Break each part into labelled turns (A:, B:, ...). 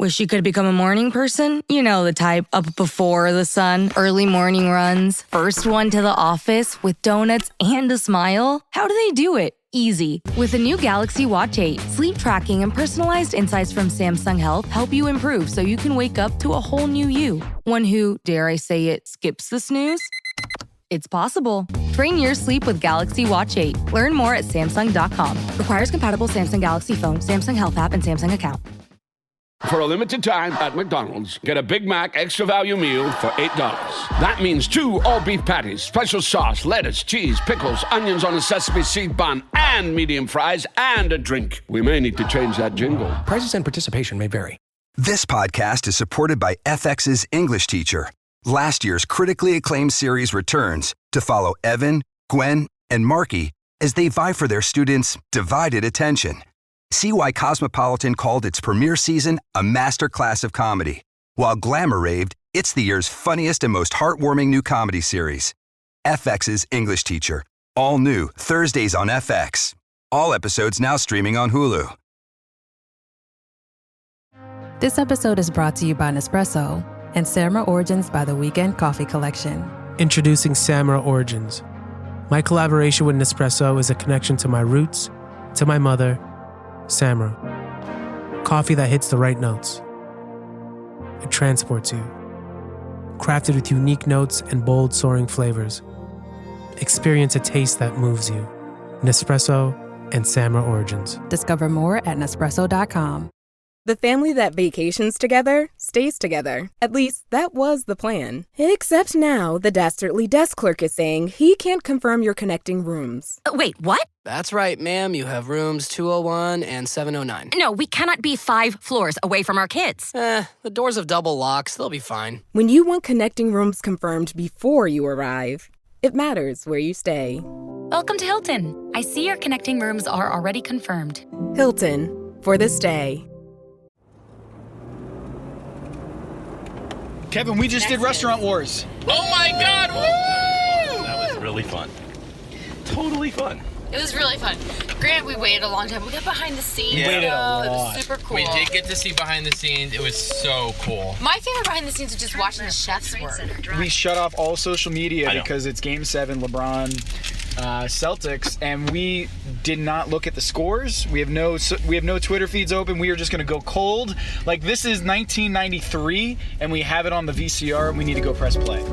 A: Wish you could become a morning person? You know the type, up before the sun, early morning runs, first one to the office with donuts and a smile. How do they do it? Easy. With the new Galaxy Watch 8, sleep tracking and personalized insights from Samsung Health help you improve so you can wake up to a whole new you. One who, dare I say it, skips the snooze? It's possible. Train your sleep with Galaxy Watch 8. Learn more at Samsung.com. Requires compatible Samsung Galaxy phone, Samsung Health app, and Samsung account.
B: For a limited time at McDonald's, get a Big Mac extra value meal for $8. That means 2 all-beef patties, special sauce, lettuce, cheese, pickles, onions on a sesame seed bun, and medium fries, and a drink. We may need to change that jingle.
C: Prices and participation may vary.
D: This podcast is supported by FX's English Teacher. Last year's critically acclaimed series returns to follow Evan, Gwen, and Marky as they vie for their students' divided attention. See why Cosmopolitan called its premiere season a masterclass of comedy, while Glamour raved it's the year's funniest and most heartwarming new comedy series. FX's English Teacher, all new Thursdays on FX. All episodes now streaming on Hulu.
E: This episode is brought to you by Nespresso and Samra Origins by the Weekend Coffee Collection.
F: Introducing Samra Origins. My collaboration with Nespresso is a connection to my roots, to my mother, Samra. Coffee that hits the right notes. It transports you. Crafted with unique notes and bold soaring flavors. Experience a taste that moves you. Nespresso and Samra Origins.
E: Discover more at Nespresso.com.
G: The family that vacations together stays together. At least, that was the plan. Except now, the Dastardly desk clerk is saying he can't confirm your connecting rooms.
A: Wait, what?
H: That's right, ma'am. You have rooms 201 and 709.
A: No, we cannot be 5 floors away from our kids.
H: The doors have double locks. They'll be fine.
G: When you want connecting rooms confirmed before you arrive, it matters where you stay.
I: Welcome to Hilton. I see your connecting rooms are already confirmed.
G: Hilton, for the stay.
J: Kevin, we just did Restaurant Wars.
K: Oh my God! Woo! That was really fun. Totally fun.
I: It was really fun. Grant, we waited a long time. We got behind the scenes.
K: Yeah.
J: Waited a
I: It
J: lot.
I: was super cool.
K: We did get to see behind the scenes. It was so cool.
I: My favorite behind the scenes was just watching the chefs work.
J: We shut off all social media
K: I know.
J: because it's Game 7, LeBron, Celtics, and we did not look at the scores. We have no Twitter feeds open. We are just going to go cold. Like, this is 1993, and we have it on the VCR, and we need to go press play.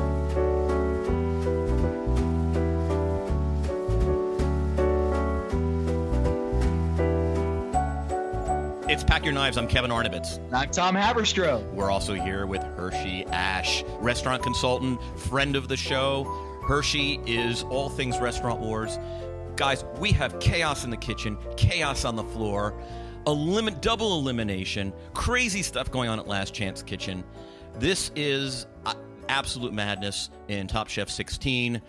L: It's Pack Your Knives. I'm Kevin Arnovitz.
J: I'm Tom Haberstroh.
L: We're also here with Hershey Ash, restaurant consultant, friend of the show. Hershey is all things Restaurant Wars. Guys, we have chaos in the kitchen, chaos on the floor, double elimination, crazy stuff going on at Last Chance Kitchen. This is absolute madness in Top Chef 16.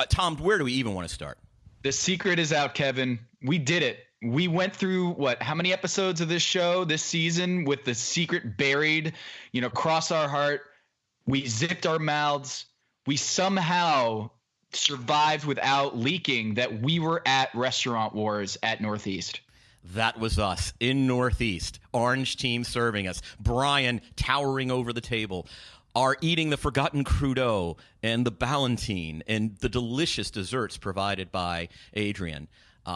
L: Tom, where do we even want to start?
J: The secret is out, Kevin. We did it. We went through, how many episodes of this show this season with the secret buried, across our heart. We zipped our mouths. We somehow survived without leaking that we were at Restaurant Wars at Northeast.
L: That was us in Northeast. Orange team serving us. Brian towering over the table. Are eating the Forgotten Crudo and the Ballantine and the delicious desserts provided by Adrian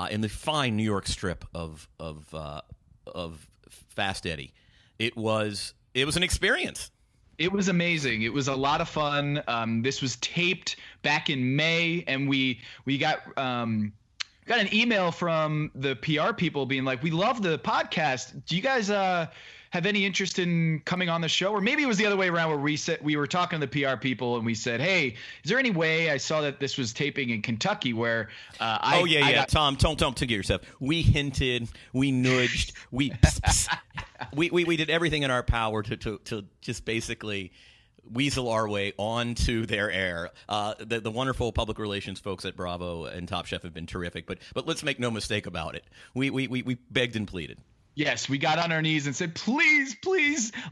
L: in the fine New York strip of Fast Eddie. It was an experience.
J: It was amazing. It was a lot of fun. This was taped back in May, and we got an email from the PR people being like, "We love the podcast. Do you guys have any interest in coming on the show?" Or maybe it was the other way around, where we were talking to the PR people and we said, "Hey, is there any way?" I saw that this was taping in Kentucky, where
L: Tom, don't get yourself. We hinted, we nudged, we did everything in our power to just basically weasel our way onto their air. The wonderful public relations folks at Bravo and Top Chef have been terrific, but let's make no mistake about it. We begged and pleaded.
J: Yes, we got on our knees and said, please,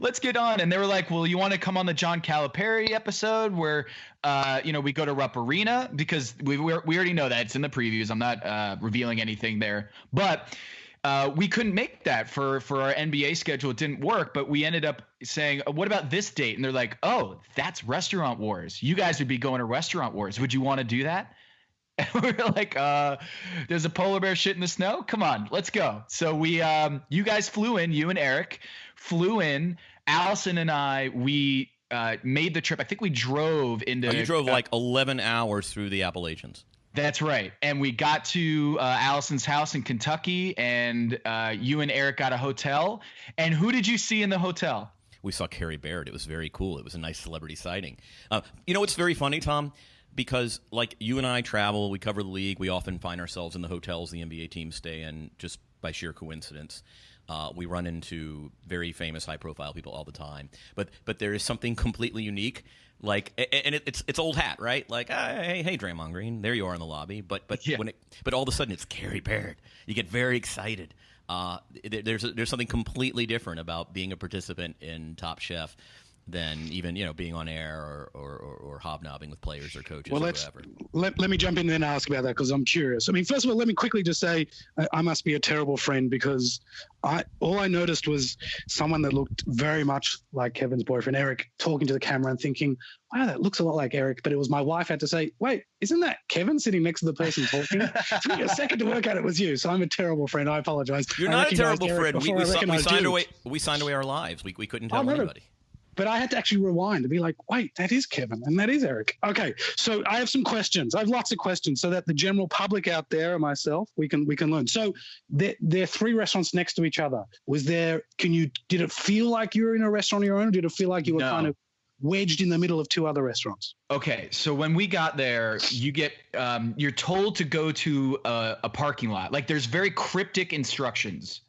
J: let's get on. And they were like, well, you want to come on the John Calipari episode where, we go to Rupp Arena? Because we already know that. It's in the previews. I'm not revealing anything there. But we couldn't make that for our NBA schedule. It didn't work, but we ended up saying, what about this date? And they're like, oh, that's Restaurant Wars. You guys would be going to Restaurant Wars. Would you want to do that? And we were like, there's a polar bear shit in the snow? Come on, let's go. So we, you guys flew in, you and Eric flew in. Allison and I, we made the trip. I think we drove into.
L: You drove like 11 hours through the Appalachians.
J: That's right. And we got to Allison's house in Kentucky, and you and Eric got a hotel. And who did you see in the hotel?
L: We saw Carrie Baird. It was very cool. It was a nice celebrity sighting. You know, it's very funny, Tom, because like you and I travel, we cover the league. We often find ourselves in the hotels the NBA teams stay in just by sheer coincidence. We run into very famous, high-profile people all the time. But there is something completely unique. Like, and it's old hat, right? Like, hey, Draymond Green, there you are in the lobby. But
J: yeah.
L: But all of a sudden it's Carrie Baird. You get very excited. There's something completely different about being a participant in Top Chef than even being on air or hobnobbing with players or coaches or whatever.
M: Let me jump in and ask about that because I'm curious. I mean, first of all, let me quickly just say I must be a terrible friend because all I noticed was someone that looked very much like Kevin's boyfriend Eric talking to the camera and thinking, wow, that looks a lot like Eric. But it was my wife had to say, wait, isn't that Kevin sitting next to the person talking? It took me a second to work out it was you. So I'm a terrible friend. I apologize.
L: You're not a terrible friend. We signed away our lives. We couldn't tell anybody.
M: But I had to actually rewind to be like, wait, that is Kevin and that is Eric. Okay, so I have some questions. I have lots of questions so that the general public out there and myself, we can learn. So there are 3 restaurants next to each other. Did it feel like you were in a restaurant of your own, or did it feel like you were kind of wedged in the middle of 2 other restaurants?
J: Okay, so when we got there, you get you're told to go to a parking lot. Like there's very cryptic instructions.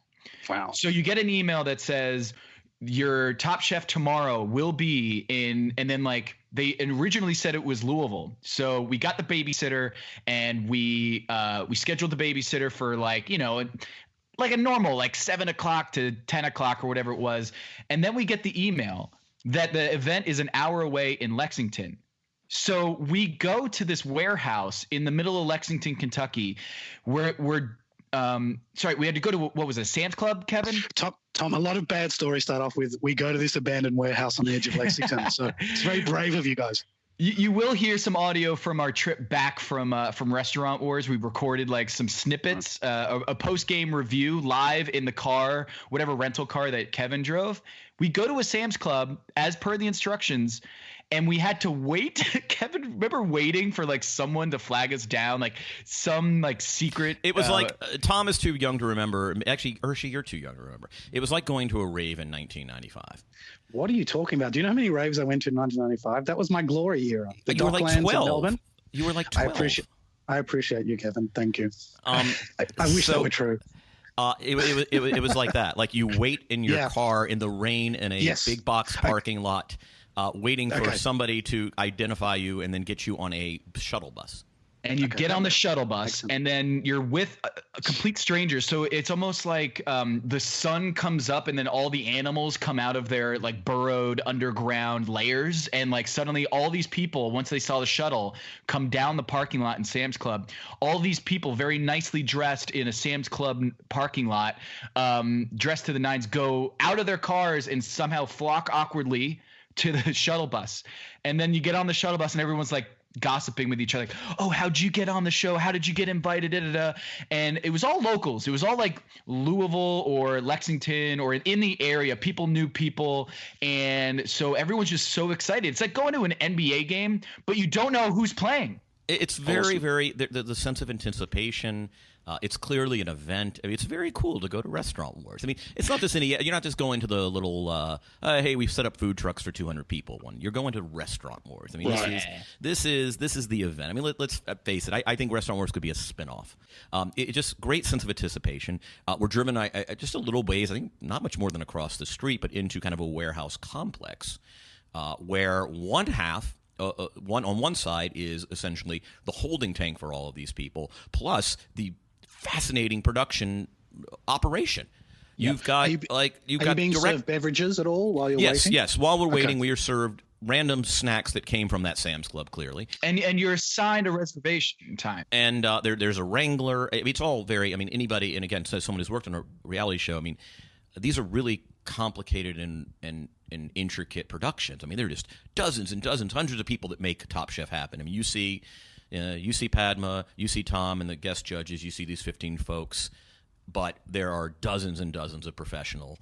M: Wow.
J: So you get an email that says, your Top Chef tomorrow will be in, and then like they originally said it was Louisville. So we got the babysitter and we scheduled the babysitter for like a normal like 7 o'clock to 10 o'clock or whatever it was. And then we get the email that the event is an hour away in Lexington. So we go to this warehouse in the middle of Lexington, Kentucky, where we had to go to, what was it, Sam's Club, Kevin?
M: Tom, a lot of bad stories start off with, we go to this abandoned warehouse on the edge of Lexington. So it's very brave of you guys.
J: You will hear some audio from our trip back from Restaurant Wars. We recorded like some snippets, a post-game review live in the car, whatever rental car that Kevin drove. We go to a Sam's Club as per the instructions, and we had to wait. Kevin, remember waiting for like someone to flag us down, like some like secret.
L: It was like Tom is too young to remember. Actually, Hershey, you're too young to remember. It was like going to a rave in 1995.
M: What are you talking about? Do you know how many raves I went to in 1995? That was my glory era.
L: You were like 12. You were like 12.
M: I appreciate you, Kevin. Thank you. I wish that were true.
L: It was like that. Like you wait in your car in the rain in a big box parking lot, waiting for somebody to identify you and then get you on a shuttle bus.
J: And you get on the shuttle bus, and then you're with a complete stranger. So it's almost like the sun comes up, and then all the animals come out of their like burrowed underground layers, and like suddenly all these people, once they saw the shuttle, come down the parking lot in Sam's Club. All these people, very nicely dressed in a Sam's Club parking lot, dressed to the nines, go out of their cars and somehow flock awkwardly to the shuttle bus. And then you get on the shuttle bus, and everyone's like gossiping with each other, like, oh, how'd you get on the show? How did you get invited? Da, da, da. And it was all locals. It was all like Louisville or Lexington or in the area. People knew people. And so everyone's just so excited. It's like going to an NBA game, but you don't know who's playing.
L: It's very, very, the sense of anticipation. It's clearly an event. I mean, it's very cool to go to Restaurant Wars. I mean, it's not just you're not just going to the little, hey, we've set up food trucks for 200 people one. You're going to Restaurant Wars. I mean, this is the event. I mean, let's face it. I think Restaurant Wars could be a spinoff. It's just great sense of anticipation. We're driven just a little ways, I think not much more than across the street, but into kind of a warehouse complex where one half, on one side is essentially the holding tank for all of these people, plus the fascinating production operation. You've got
M: served beverages at all while you're waiting?
L: Yes. While we're waiting, we are served random snacks that came from that Sam's Club, clearly.
J: And you're assigned a reservation time.
L: And there's a wrangler. It's all very, I mean, anybody, and again, so someone who's worked on a reality show, I mean, these are really complicated and intricate productions. I mean, there are just dozens and dozens, hundreds of people that make Top Chef happen. I mean, you see Padma, you see Tom and the guest judges, you see these 15 folks, but there are dozens and dozens of professionals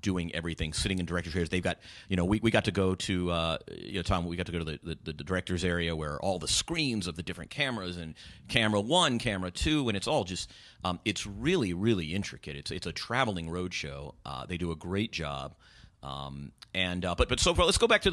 L: doing everything, sitting in director's chairs. They've got, we got to go to, Tom, we got to go to the director's area where all the screens of the different cameras and camera 1, camera 2, and it's all just, it's really, really intricate. It's a traveling road show. They do a great job. But so far, let's go back to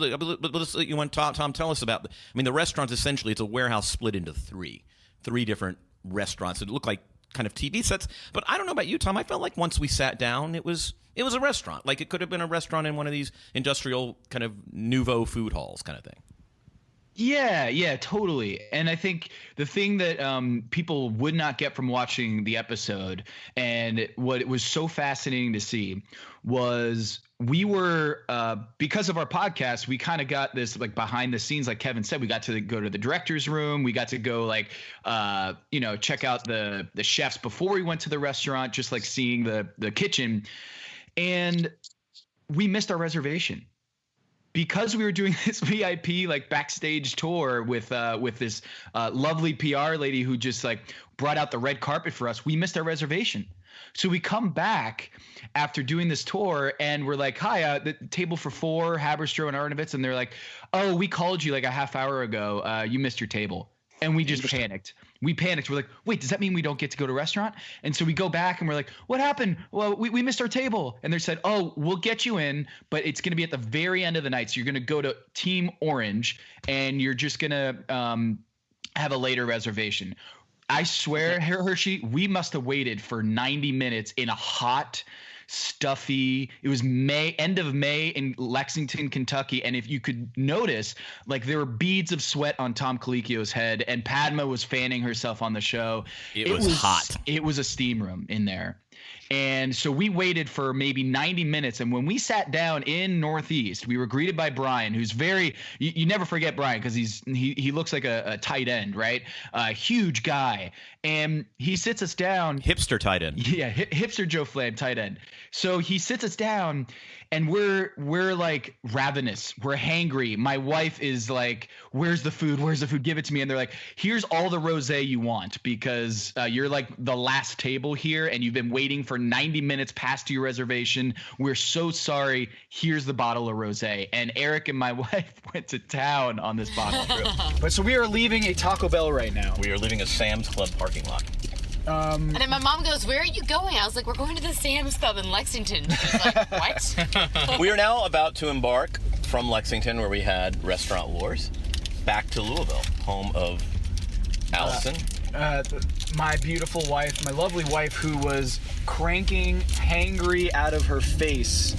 L: you want Tom tell us about, the restaurants, essentially, it's a warehouse split into three different restaurants that look like kind of TV sets. But I don't know about you, Tom. I felt like once we sat down, it was a restaurant. Like it could have been a restaurant in one of these industrial kind of nouveau food halls kind of thing.
J: Yeah, totally. And I think the thing that people would not get from watching the episode, and what it was so fascinating to see, was we were because of our podcast, we kind of got this like behind the scenes, like Kevin said, we got to go to the director's room, we got to go check out the chefs before we went to the restaurant, just like seeing the kitchen, and we missed our reservation. Because we were doing this VIP like backstage tour with this lovely PR lady who just like brought out the red carpet for us, we missed our reservation. So we come back after doing this tour and we're like, hi, the table for 4, Haberstroh and Arnovitz. And they're like, oh, we called you like a half hour ago. You missed your table. And we just panicked. We panicked. We're like, wait, does that mean we don't get to go to a restaurant? And so we go back and we're like, what happened? Well, we missed our table. And they said, oh, we'll get you in, but it's going to be at the very end of the night. So you're going to go to Team Orange and you're just going to have a later reservation. I swear, Hershey, we must have waited for 90 minutes in a hot, stuffy, it was end of May in Lexington, Kentucky, and if you could notice, like there were beads of sweat on Tom Colicchio's head, and Padma was fanning herself on the show.
L: It was hot.
J: It was a steam room in there. And so we waited for maybe 90 minutes. And when we sat down in Northeast, we were greeted by Brian, who's very – you never forget Brian because he looks like a tight end, right? Huge guy. And he sits us down.
L: Hipster tight end.
J: Yeah, hipster Joe Flam tight end. So he sits us down and we're like ravenous. We're hangry. My wife is like, where's the food? Where's the food? Give it to me. And they're like, here's all the rosé you want because you're like the last table here and you've been waiting for 90 minutes past your reservation. We're so sorry. Here's the bottle of rosé. And Eric and my wife went to town on this bottle.
N: But so we are leaving a Taco Bell right now.
K: We are leaving a Sam's Club parking lot.
I: And then my mom goes, where are you going? I was like, we're going to the Sam's Club in Lexington. She's like, what?
K: We are now about to embark from Lexington, where we had Restaurant Wars, back to Louisville, home of Allison.
N: My beautiful wife, my lovely wife, who was cranking hangry out of her face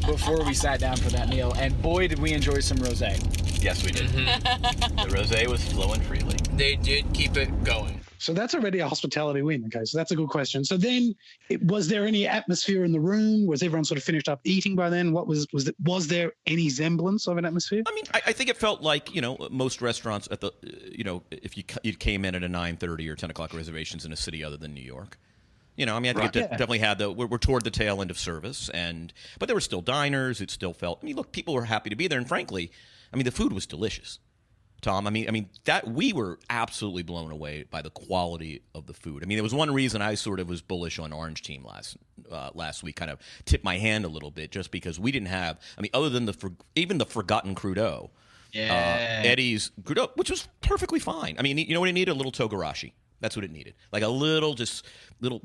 N: before we sat down for that meal. And boy, did we enjoy some rosé.
K: Yes, we did. The rosé was flowing freely.
H: They did keep it going.
M: So that's already a hospitality win. Okay, so that's a good question. So then, was there any atmosphere in the room? Was everyone sort of finished up eating by then? Was there any semblance of an atmosphere?
L: I mean, I think it felt like, most restaurants at the, if you came in at a 9:30 or 10 o'clock reservations in a city other than New York. I think it definitely had we're toward the tail end of service, but there were still diners. It still felt, look, people were happy to be there, and frankly, the food was delicious. Tom, that we were absolutely blown away by the quality of the food. There was one reason I sort of was bullish on Orange Team last week, kind of tipped my hand a little bit, just because we didn't have, other than even the Forgotten Crudo, Eddie's Crudo, which was perfectly fine. You know what it needed? A little togarashi. That's what it needed, like a little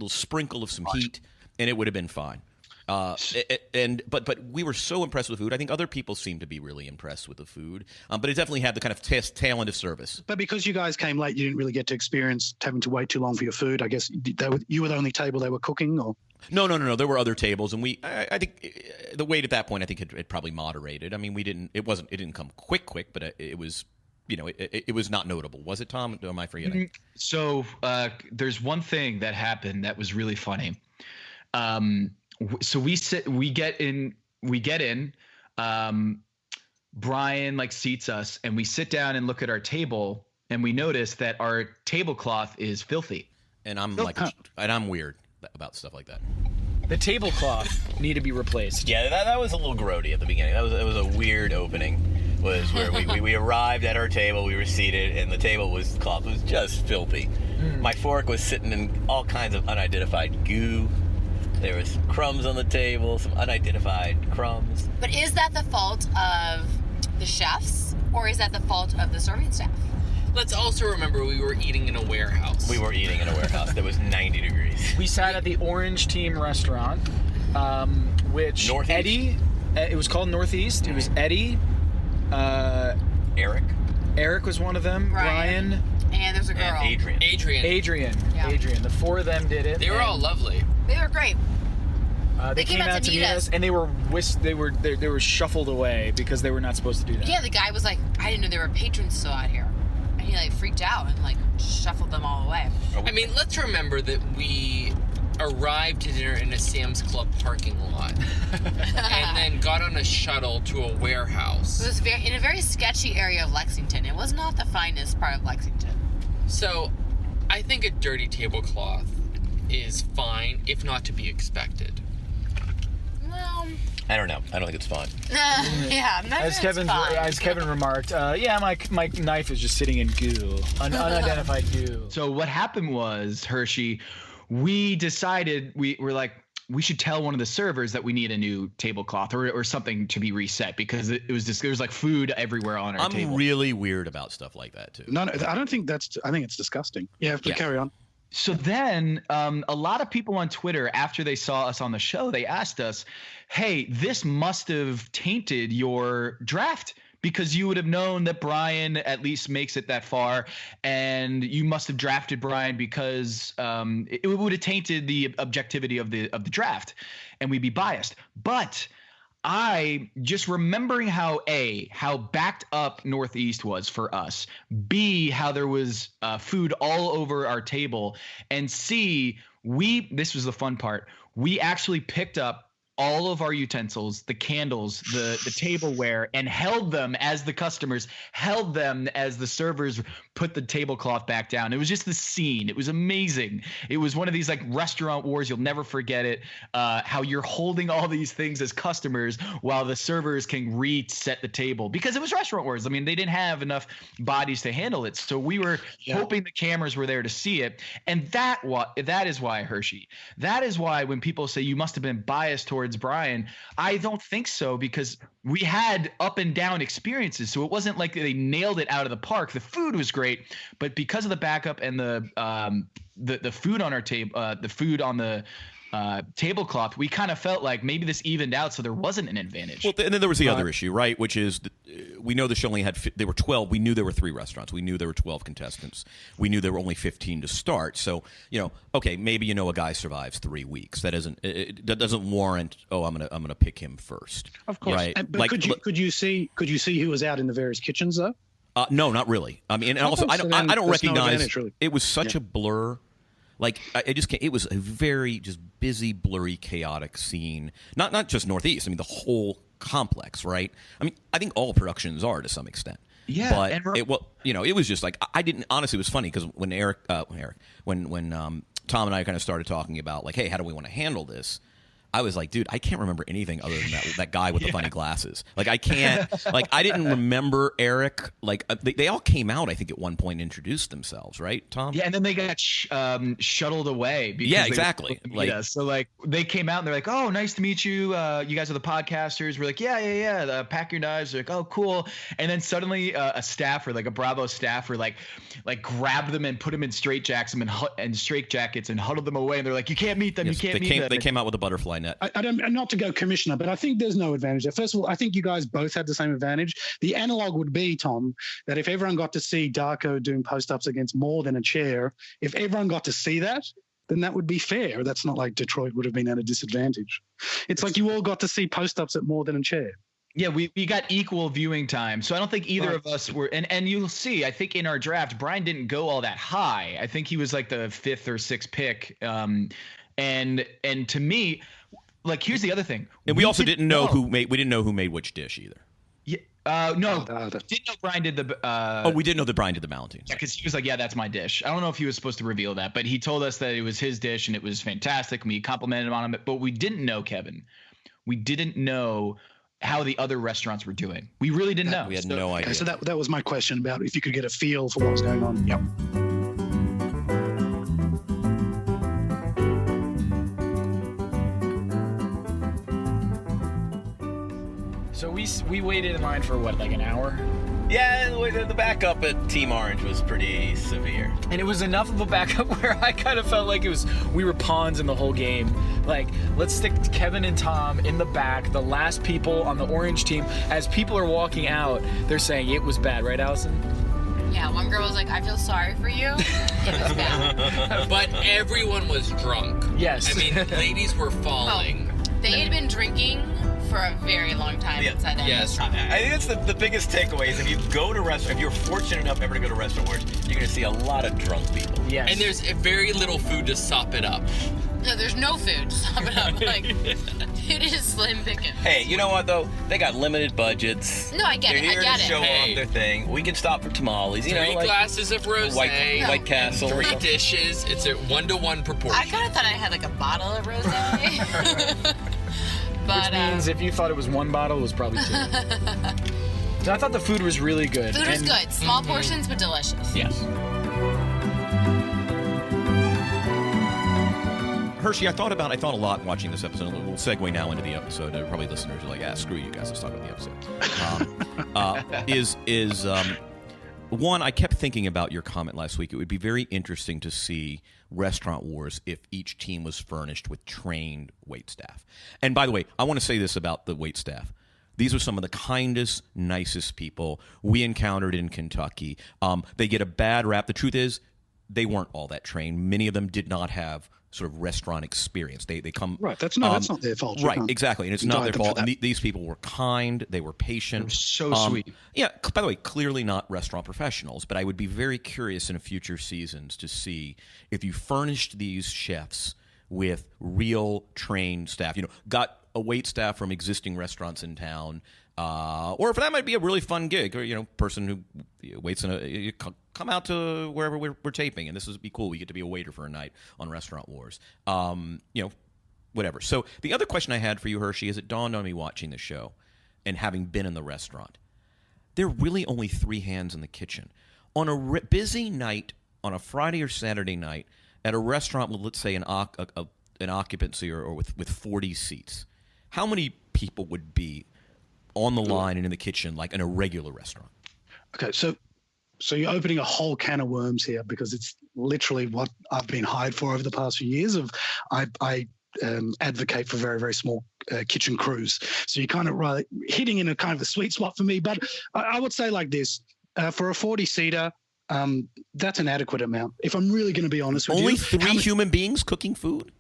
L: sprinkle of some heat, and it would have been fine. But we were so impressed with the food. I think other people seemed to be really impressed with the food. But it definitely had the kind of tail end of service.
M: But because you guys came late, you didn't really get to experience having to wait too long for your food. I guess you were the only table they were cooking, or?
L: No. There were other tables, and I think the wait at that point, I think it probably moderated. It didn't come quick, but it was. It was not notable. Was it, Tom? Or am I forgetting?
J: So there's one thing that happened that was really funny. So we get in. Brian like seats us, and we sit down and look at our table, and we notice that our tablecloth is filthy.
L: And I'm weird about stuff like that.
N: The tablecloth need to be replaced.
K: Yeah, that was a little grody at the beginning. It was a weird opening. Was where we arrived at our table, we were seated, and the cloth was just filthy. My fork was sitting in all kinds of unidentified goo. There was crumbs on the table, some unidentified crumbs.
I: But is that the fault of the chefs, or is that the fault of the serving staff?
O: Let's also remember we were eating in a warehouse.
K: We were eating in a warehouse that was 90 degrees.
N: We sat at the Orange Team restaurant, which
K: Northeast.
N: Eddie, it was called Northeast. It was Eddie, Eric was one of them, Brian,
I: and there's a girl.
K: And
N: Adrian.
I: Yeah.
N: Adrian. The four of them did it.
O: They were all lovely.
I: They were great.
N: They came out to meet us, and they were shuffled away because they were not supposed to do that.
I: Yeah, the guy was like, I didn't know there were patrons still out here. And he like freaked out and like shuffled them all away.
O: I mean, let's remember that we arrived to dinner in a Sam's Club parking lot and then got on a shuttle to a warehouse.
I: It was in a very sketchy area of Lexington. It was not the finest part of Lexington.
O: So, I think a dirty tablecloth is fine, if not to be expected.
I: Well,
K: I don't know. I don't think it's fun.
I: Yeah,
N: as Kevin remarked, my knife is just sitting in goo, unidentified goo.
J: So what happened was, Hershey, we decided we were like, we should tell one of the servers that we need a new tablecloth or something to be reset because there was like food everywhere on our table.
L: I'm really weird about stuff like that too.
M: No, I don't think I think it's disgusting. Yeah, carry on.
J: So then a lot of people on Twitter, after they saw us on the show, they asked us, hey, this must have tainted your draft because you would have known that Brian at least makes it that far, and you must have drafted Brian because it would have tainted the objectivity of the draft, and we'd be biased. But I just remembering how backed up Northeast was for us, B, how there was food all over our table, and C, this was the fun part, we actually picked up all of our utensils, the candles, the tableware, and held them as the customers held them as the servers put the tablecloth back down. It was just the scene. It was amazing. It was one of these like restaurant wars. You'll never forget it. How you're holding all these things as customers while the servers can reset the table because it was restaurant wars. I mean, they didn't have enough bodies to handle it. So we were hoping the cameras were there to see it. And that is why, Hershey, that is why when people say you must have been biased towards Brian, I don't think so because we had up and down experiences. So it wasn't like they nailed it out of the park. The food was great, but because of the backup and the food on our table, the food on the tablecloth, we kind of felt like maybe this evened out, so there wasn't an advantage.
L: Well, and then there was the other issue, right? Which is we know the show only had there were 12. We knew there were 3 restaurants. We knew there were 12 contestants. We knew there were only 15 to start. So okay, maybe a guy survives 3 weeks. That doesn't warrant. Oh, I'm gonna pick him first.
M: Of course,
L: right?
M: But could you see who was out in the various kitchens though?
L: No, not really. I mean, and also I don't recognize. Really. It was such a blur. Like I just can't. It was a very just busy, blurry, chaotic scene. Not just Northeast. I mean, the whole complex, right? I mean, I think all productions are to some extent.
J: Yeah,
L: but it was just like I didn't. Honestly, it was funny because when when Tom and I kind of started talking about like, hey, how do we want to handle this? I was like, dude, I can't remember anything other than that guy with the funny glasses. Like, I can't, like, I didn't remember Eric. Like, they all came out, I think, at one point and introduced themselves, right, Tom?
J: Yeah, and then they got shuttled away.
L: Yeah, exactly.
J: So, like, they came out and they're like, oh, nice to meet you. You guys are the podcasters. We're like, yeah. Pack your knives. They're like, oh, cool. And then suddenly a staffer, like a Bravo staffer, like grabbed them and put them in straitjackets and huddled them away. And they're like, you can't meet them.
L: Yes,
J: you can't meet them.
L: They came out with a butterfly net.
M: I don't, not to go commissioner, but I think there's no advantage there. First of all, I think you guys both had the same advantage. The analog would be, Tom, that if everyone got to see Darko doing post-ups against more than a chair, if everyone got to see that, then that would be fair. That's not like Detroit would have been at a disadvantage. It's like you all got to see post-ups at more than a chair.
J: Yeah, we got equal viewing time. So I don't think either of us were – and you'll see, I think in our draft, Brian didn't go all that high. I think he was like the 5th or 6th pick. And to me – like, here's the other thing.
L: And we also didn't know who made which dish either.
J: Yeah. No, didn't know Brian did the.
L: We did know that Brian did the Ballantine.
J: Yeah, because he was like, "Yeah, that's my dish." I don't know if he was supposed to reveal that, but he told us that it was his dish and it was fantastic. And we complimented him on it, but we didn't know, Kevin. We didn't know how the other restaurants were doing. We really didn't know.
L: We had no idea.
M: Okay, so that was my question about if you could get a feel for what was going on. Yep.
N: So we waited in line for what, like an hour?
K: Yeah, the backup at Team Orange was pretty severe.
N: And it was enough of a backup where I kind of felt like we were pawns in the whole game. Like, let's stick Kevin and Tom in the back, the last people on the Orange team. As people are walking out, they're saying it was bad, right, Allison?
I: Yeah, one girl was like, I feel sorry for you. It was bad.
O: But everyone was drunk.
N: Yes.
O: I mean, ladies were falling.
I: They had been drinking for a very long time inside that restaurant.
K: I think that's the biggest takeaway is if you go to restaurant, if you're fortunate enough ever to go to Restaurant Wars, you're going to see a lot of drunk people.
N: Yes.
O: And there's very little food to sop it up.
I: No, there's no food to sop it up. Like, it is slim pickings.
K: Hey, you know what though? They got limited budgets.
I: No, I get it.
K: They're here
I: I get
K: to
I: it.
K: show off their thing. We can stop for tamales. You know,
O: Three
K: like
O: glasses of rosé.
K: White Castle.
O: 3 dishes. It's a 1-to-1 proportion.
I: I kind of thought I had like a bottle of rosé.
N: Which means if you thought it was one bottle, it was probably 2. So I thought the food was really good.
I: Food was good. Small portions, but delicious.
L: Yes. Hershey, I thought a lot watching this episode. We'll segue now into the episode. Probably listeners are like, screw you guys, let's talk about the episode. One, I kept thinking about your comment last week. It would be very interesting to see Restaurant Wars if each team was furnished with trained waitstaff. And by the way, I want to say this about the waitstaff. These are some of the kindest, nicest people we encountered in Kentucky. They get a bad rap. The truth is, they weren't all that trained. Many of them did not have sort of restaurant experience. They come
M: right. That's not their fault.
L: Right, exactly, and it's not their fault. And these people were kind. They were patient.
J: They're so sweet.
L: Yeah. By the way, clearly not restaurant professionals, but I would be very curious in future seasons to see if you furnished these chefs with real trained staff. You know, got a wait staff from existing restaurants in town. Or if that might be a really fun gig, or person who waits come out to wherever we're taping, and this would be cool. We get to be a waiter for a night on Restaurant Wars. Whatever. So the other question I had for you, Hershey, is it dawned on me watching the show and having been in the restaurant, there are really only 3 hands in the kitchen on a busy night on a Friday or Saturday night at a restaurant with, let's say, an occupancy or with 40 seats. How many people would be on the line and in the kitchen like in a regular restaurant?
M: Okay, so you're opening a whole can of worms here, because it's literally what I've been hired for over the past few years. I advocate for very, very small kitchen crews. So you're kind of hitting in a kind of a sweet spot for me. But I would say like this, for a 40-seater, that's an adequate amount. If I'm really going to be honest with you.
L: Only 3 human beings cooking food?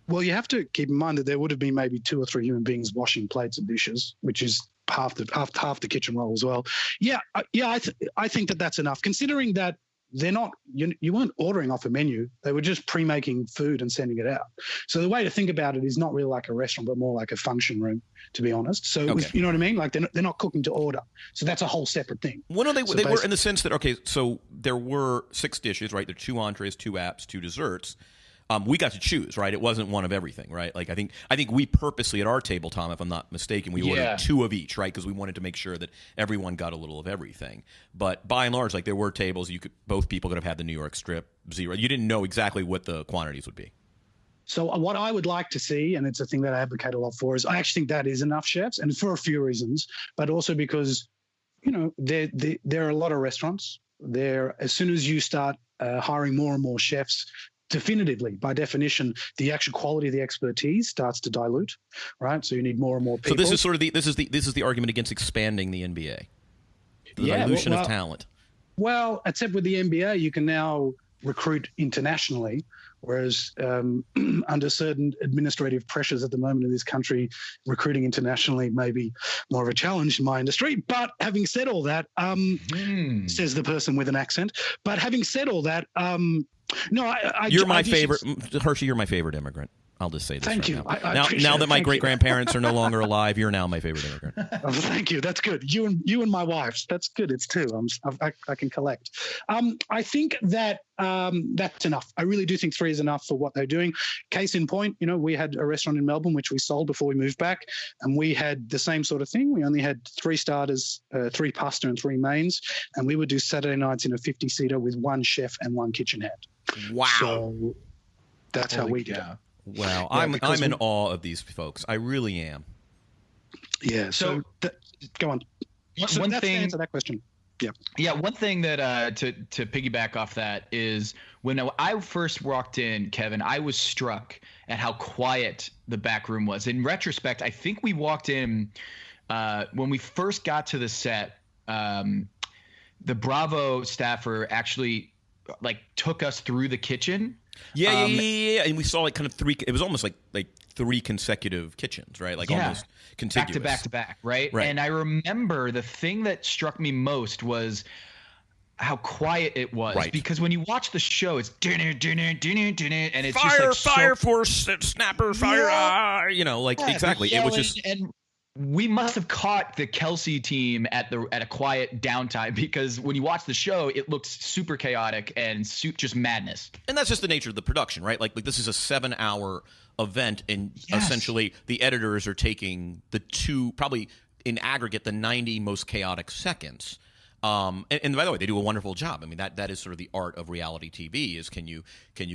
M: Well, you have to keep in mind that there would have been maybe 2 or 3 human beings washing plates and dishes, which is half the kitchen roll as well. Yeah. I think that's enough, considering that they're not. You weren't ordering off a menu; they were just pre-making food and sending it out. So the way to think about it is not really like a restaurant, but more like a function room, to be honest. So it was, you know what I mean? Like they're not cooking to order. So that's a whole separate thing.
L: Well, no, they were in the sense that so there were 6 dishes, right? There are 2 entrees, 2 apps, 2 desserts. We got to choose, right? It wasn't one of everything, right? Like I think we purposely at our table, Tom, if I'm not mistaken, we ordered 2 of each, right? Because we wanted to make sure that everyone got a little of everything. But by and large, like there were tables both people could have had the New York strip 0. You didn't know exactly what the quantities would be.
M: So what I would like to see, and it's a thing that I advocate a lot for, is I actually think that is enough chefs, and for a few reasons, but also because there are a lot of restaurants. As soon as you start hiring more and more chefs, definitively, by definition, the actual quality of the expertise starts to dilute, right? So you need more and more people.
L: So this is sort of this is the argument against expanding the NBA, the dilution of talent.
M: Well, except with the NBA, you can now recruit internationally, whereas under certain administrative pressures at the moment in this country, recruiting internationally may be more of a challenge in my industry. But having said all that, says the person with an accent. But having said all that, no,
L: you're my favorite, Hershey. You're my favorite immigrant. I'll just say this.
M: Thank
L: right
M: you.
L: Now, now that my great grandparents are no longer alive, you're now my favorite immigrant.
M: Oh, thank you. That's good. You and my wife. That's good. It's two. I can collect. I think that that's enough. I really do think 3 is enough for what they're doing. Case in point, we had a restaurant in Melbourne which we sold before we moved back, and we had the same sort of thing. We only had 3 starters, 3 pasta, and 3 mains, and we would do Saturday nights in a 50-seater with 1 chef and 1 kitchen hand.
L: Wow.
M: So that's how we did it.
L: Wow,
M: Yeah,
L: I'm in awe of these folks. I really am.
M: Yeah. So go on. So
J: one
M: that's the
J: thing
M: answer to that question. Yeah.
J: Yeah. One thing that to piggyback off that is when I first walked in, Kevin, I was struck at how quiet the back room was. In retrospect, I think we walked in when we first got to the set. The Bravo staffer actually took us through the kitchen.
L: Yeah. And we saw kind of 3. It was almost like 3 consecutive kitchens, right? Almost contiguous.
J: Back to back, right? And I remember the thing that struck me most was how quiet it was.
L: Right.
J: Because when you watch the show, it's dinner, and it's
L: fire,
J: just
L: fire force, snapper, fire. Exactly. It was just.
J: And we must have caught the Kelsey team at a quiet downtime, because when you watch the show, it looks super chaotic and just madness.
L: And that's just the nature of the production, right? Like this is a 7-hour event, and essentially the editors are taking the 2, probably in aggregate, the 90 most chaotic seconds. And by the way, they do a wonderful job. I mean, that is sort of the art of reality TV, is can you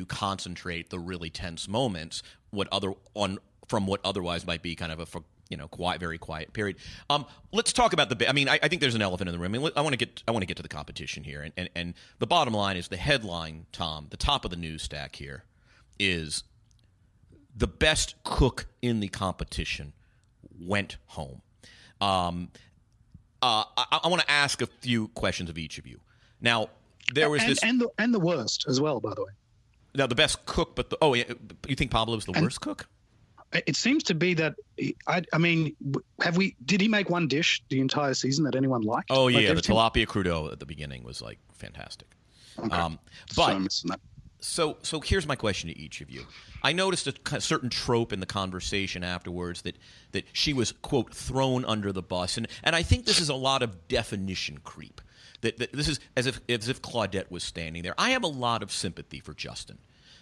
L: concentrate the really tense moments from what otherwise might be kind of a very quiet period. Let's talk about the. I mean, I think there's an elephant in the room. I mean, I want to get to the competition here, and the bottom line is the headline, Tom, the top of the news stack here, is the best cook in the competition went home. I want to ask a few questions of each of you. Now, there was this
M: and the worst as well, by the way.
L: Now, the best cook, but you think Pablo was the worst cook?
M: It seems to be that. I mean, did he make one dish the entire season that anyone liked?
L: Oh yeah, the tilapia crudo at the beginning was fantastic.
M: Okay.
L: So here's my question to each of you. I noticed a certain trope in the conversation afterwards that she was, quote, thrown under the bus, and I think this is a lot of definition creep. That this is as if Claudette was standing there. I have a lot of sympathy for Justin.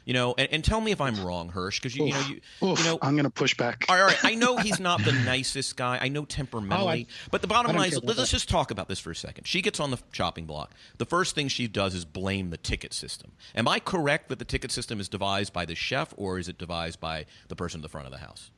L: And tell me if I'm wrong, Hirsch, because
M: I'm going to push back.
L: All right, I know he's not the nicest guy. I know temperamentally, but the bottom line is, let's just talk about this for a second. She gets on the chopping block. The first thing she does is blame the ticket system. Am I correct that the ticket system is devised by the chef, or is it devised by the person at the front of the house?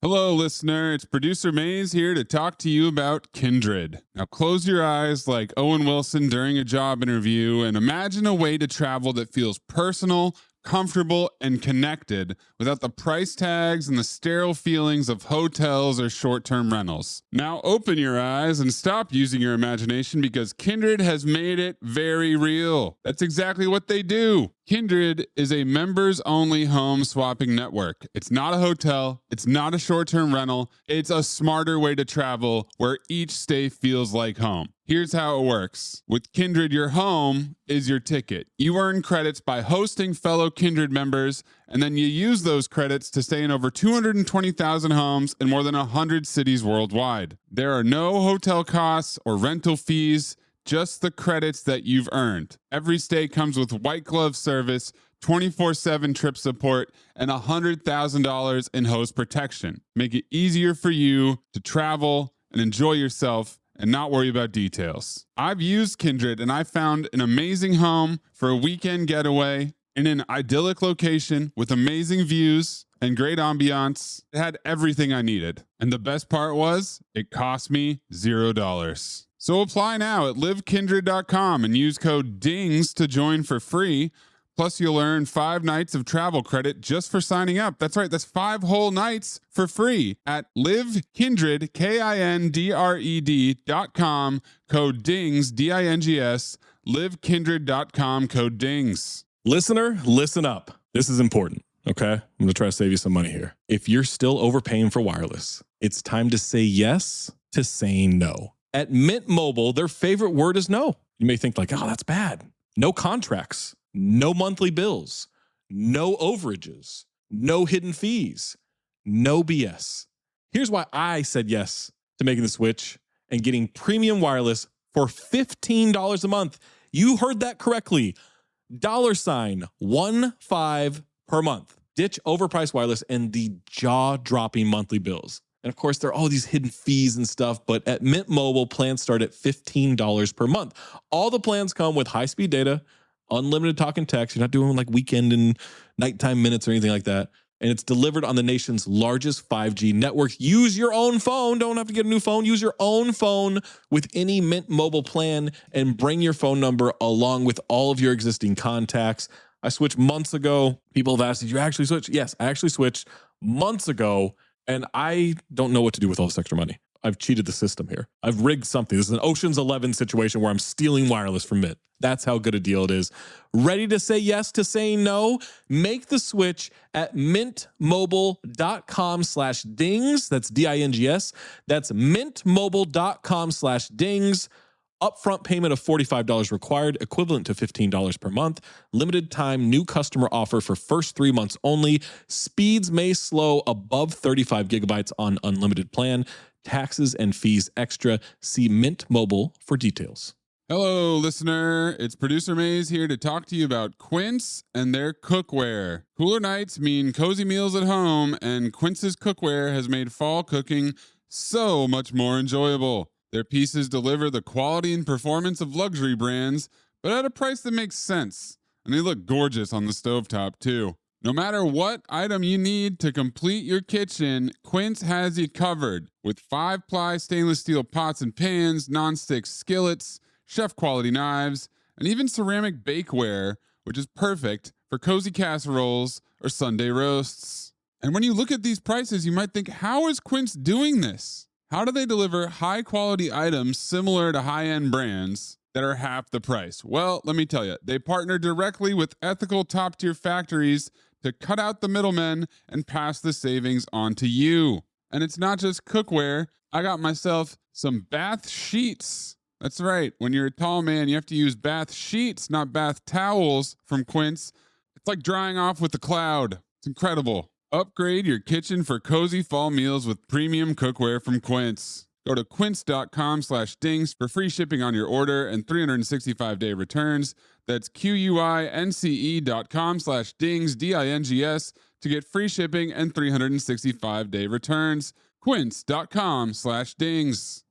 P: Hello, listener. It's producer Maze here to talk to you about Kindred. Now, close your eyes like Owen Wilson during a job interview and imagine a way to travel that feels personal, comfortable, and connected without the price tags and the sterile feelings of hotels or short-term rentals. Now open your eyes and stop using your imagination, because Kindred has made it very real. That's exactly what they do. Kindred is a members-only home swapping network. It's not a hotel. It's not a short-term rental. It's a smarter way to travel where each stay feels like home. Here's how it works. With Kindred, your home is your ticket. You earn credits by hosting fellow Kindred members, and then you use those credits to stay in over 220,000 homes in more than 100 cities worldwide. There are no hotel costs or rental fees, just the credits that you've earned. Every stay comes with white glove service, 24/7 trip support, and $100,000 in host protection. Make it easier for you to travel and enjoy yourself and not worry about details. I've used Kindred, and I found an amazing home for a weekend getaway in an idyllic location with amazing views and great ambiance. It had everything I needed. And the best part was, it cost me $0. So apply now at livekindred.com and use code DINGS to join for free. Plus, you'll earn 5 nights of travel credit just for signing up. That's right, that's 5 whole nights for free at livekindred, KINDRED.com, code DINGS, DINGS, livekindred.com, code DINGS.
Q: Listener, listen up. This is important, okay? I'm going to try to save you some money here. If you're still overpaying for wireless, it's time to say yes to saying no. At Mint Mobile, their favorite word is no. You may think oh, that's bad. No contracts. No monthly bills, no overages, no hidden fees, no BS. Here's why I said yes to making the switch and getting premium wireless for $15 a month. You heard that correctly. $15 per month. Ditch overpriced wireless and the jaw-dropping monthly bills. And of course, there are all these hidden fees and stuff, but at Mint Mobile, plans start at $15 per month. All the plans come with high-speed data, unlimited talk and text. You're not doing like weekend and nighttime minutes or anything like that. And it's delivered on the nation's largest 5G network. Use your own phone. Don't have to get a new phone. Use your own phone with any Mint Mobile plan and bring your phone number along with all of your existing contacts. I switched months ago. People have asked, did you actually switch? Yes, I actually switched months ago, and I don't know what to do with all this extra money. I've cheated the system here. I've rigged something. This is an Ocean's 11 situation where I'm stealing wireless from Mint. That's how good a deal it is. Ready to say yes to saying no? Make the switch at mintmobile.com/dings. That's DINGS. That's mintmobile.com/dings. Upfront payment of $45 required, equivalent to $15 per month. Limited time new customer offer for first 3 months only. Speeds may slow above 35 gigabytes on unlimited plan. Taxes and fees extra. See Mint Mobile for details.
P: Hello, listener. It's producer Maze here to talk to you about Quince and their cookware. Cooler nights mean cozy meals at home, and Quince's cookware has made fall cooking so much more enjoyable. Their pieces deliver the quality and performance of luxury brands, but at a price that makes sense. And they look gorgeous on the stovetop, too. No matter what item you need to complete your kitchen, Quince has you covered. With 5-ply stainless steel pots and pans, nonstick skillets, chef-quality knives, and even ceramic bakeware, which is perfect for cozy casseroles or Sunday roasts. And when you look at these prices, you might think, how is Quince doing this? How do they deliver high-quality items similar to high-end brands that are half the price? Well, let me tell you, they partner directly with ethical top-tier factories to cut out the middlemen and pass the savings on to you. And it's not just cookware. I got myself some bath sheets. That's right. When you're a tall man, you have to use bath sheets, not bath towels from Quince. It's like drying off with a cloud. It's incredible. Upgrade your kitchen for cozy fall meals with premium cookware from Quince. Go to quince.com/dings for free shipping on your order and 365-day returns. That's QUINCE.com/dings, DINGS, to get free shipping and 365-day returns. Quince.com/dings.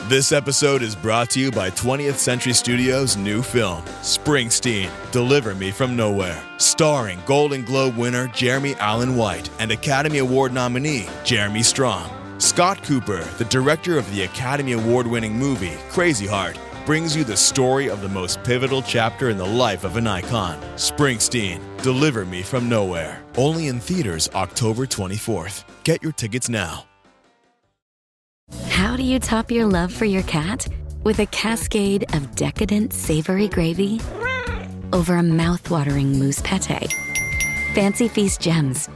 R: This episode is brought to you by 20th Century Studios' new film, Springsteen, Deliver Me From Nowhere, starring Golden Globe winner Jeremy Allen White and Academy Award nominee Jeremy Strong. Scott Cooper, the director of the Academy Award-winning movie Crazy Heart, brings you the story of the most pivotal chapter in the life of an icon. Springsteen, Deliver Me From Nowhere. Only in theaters October 24th. Get your tickets now.
S: How do you top your love for your cat? With a cascade of decadent savory gravy over a mouth-watering mousse pâté. Fancy Feast gems.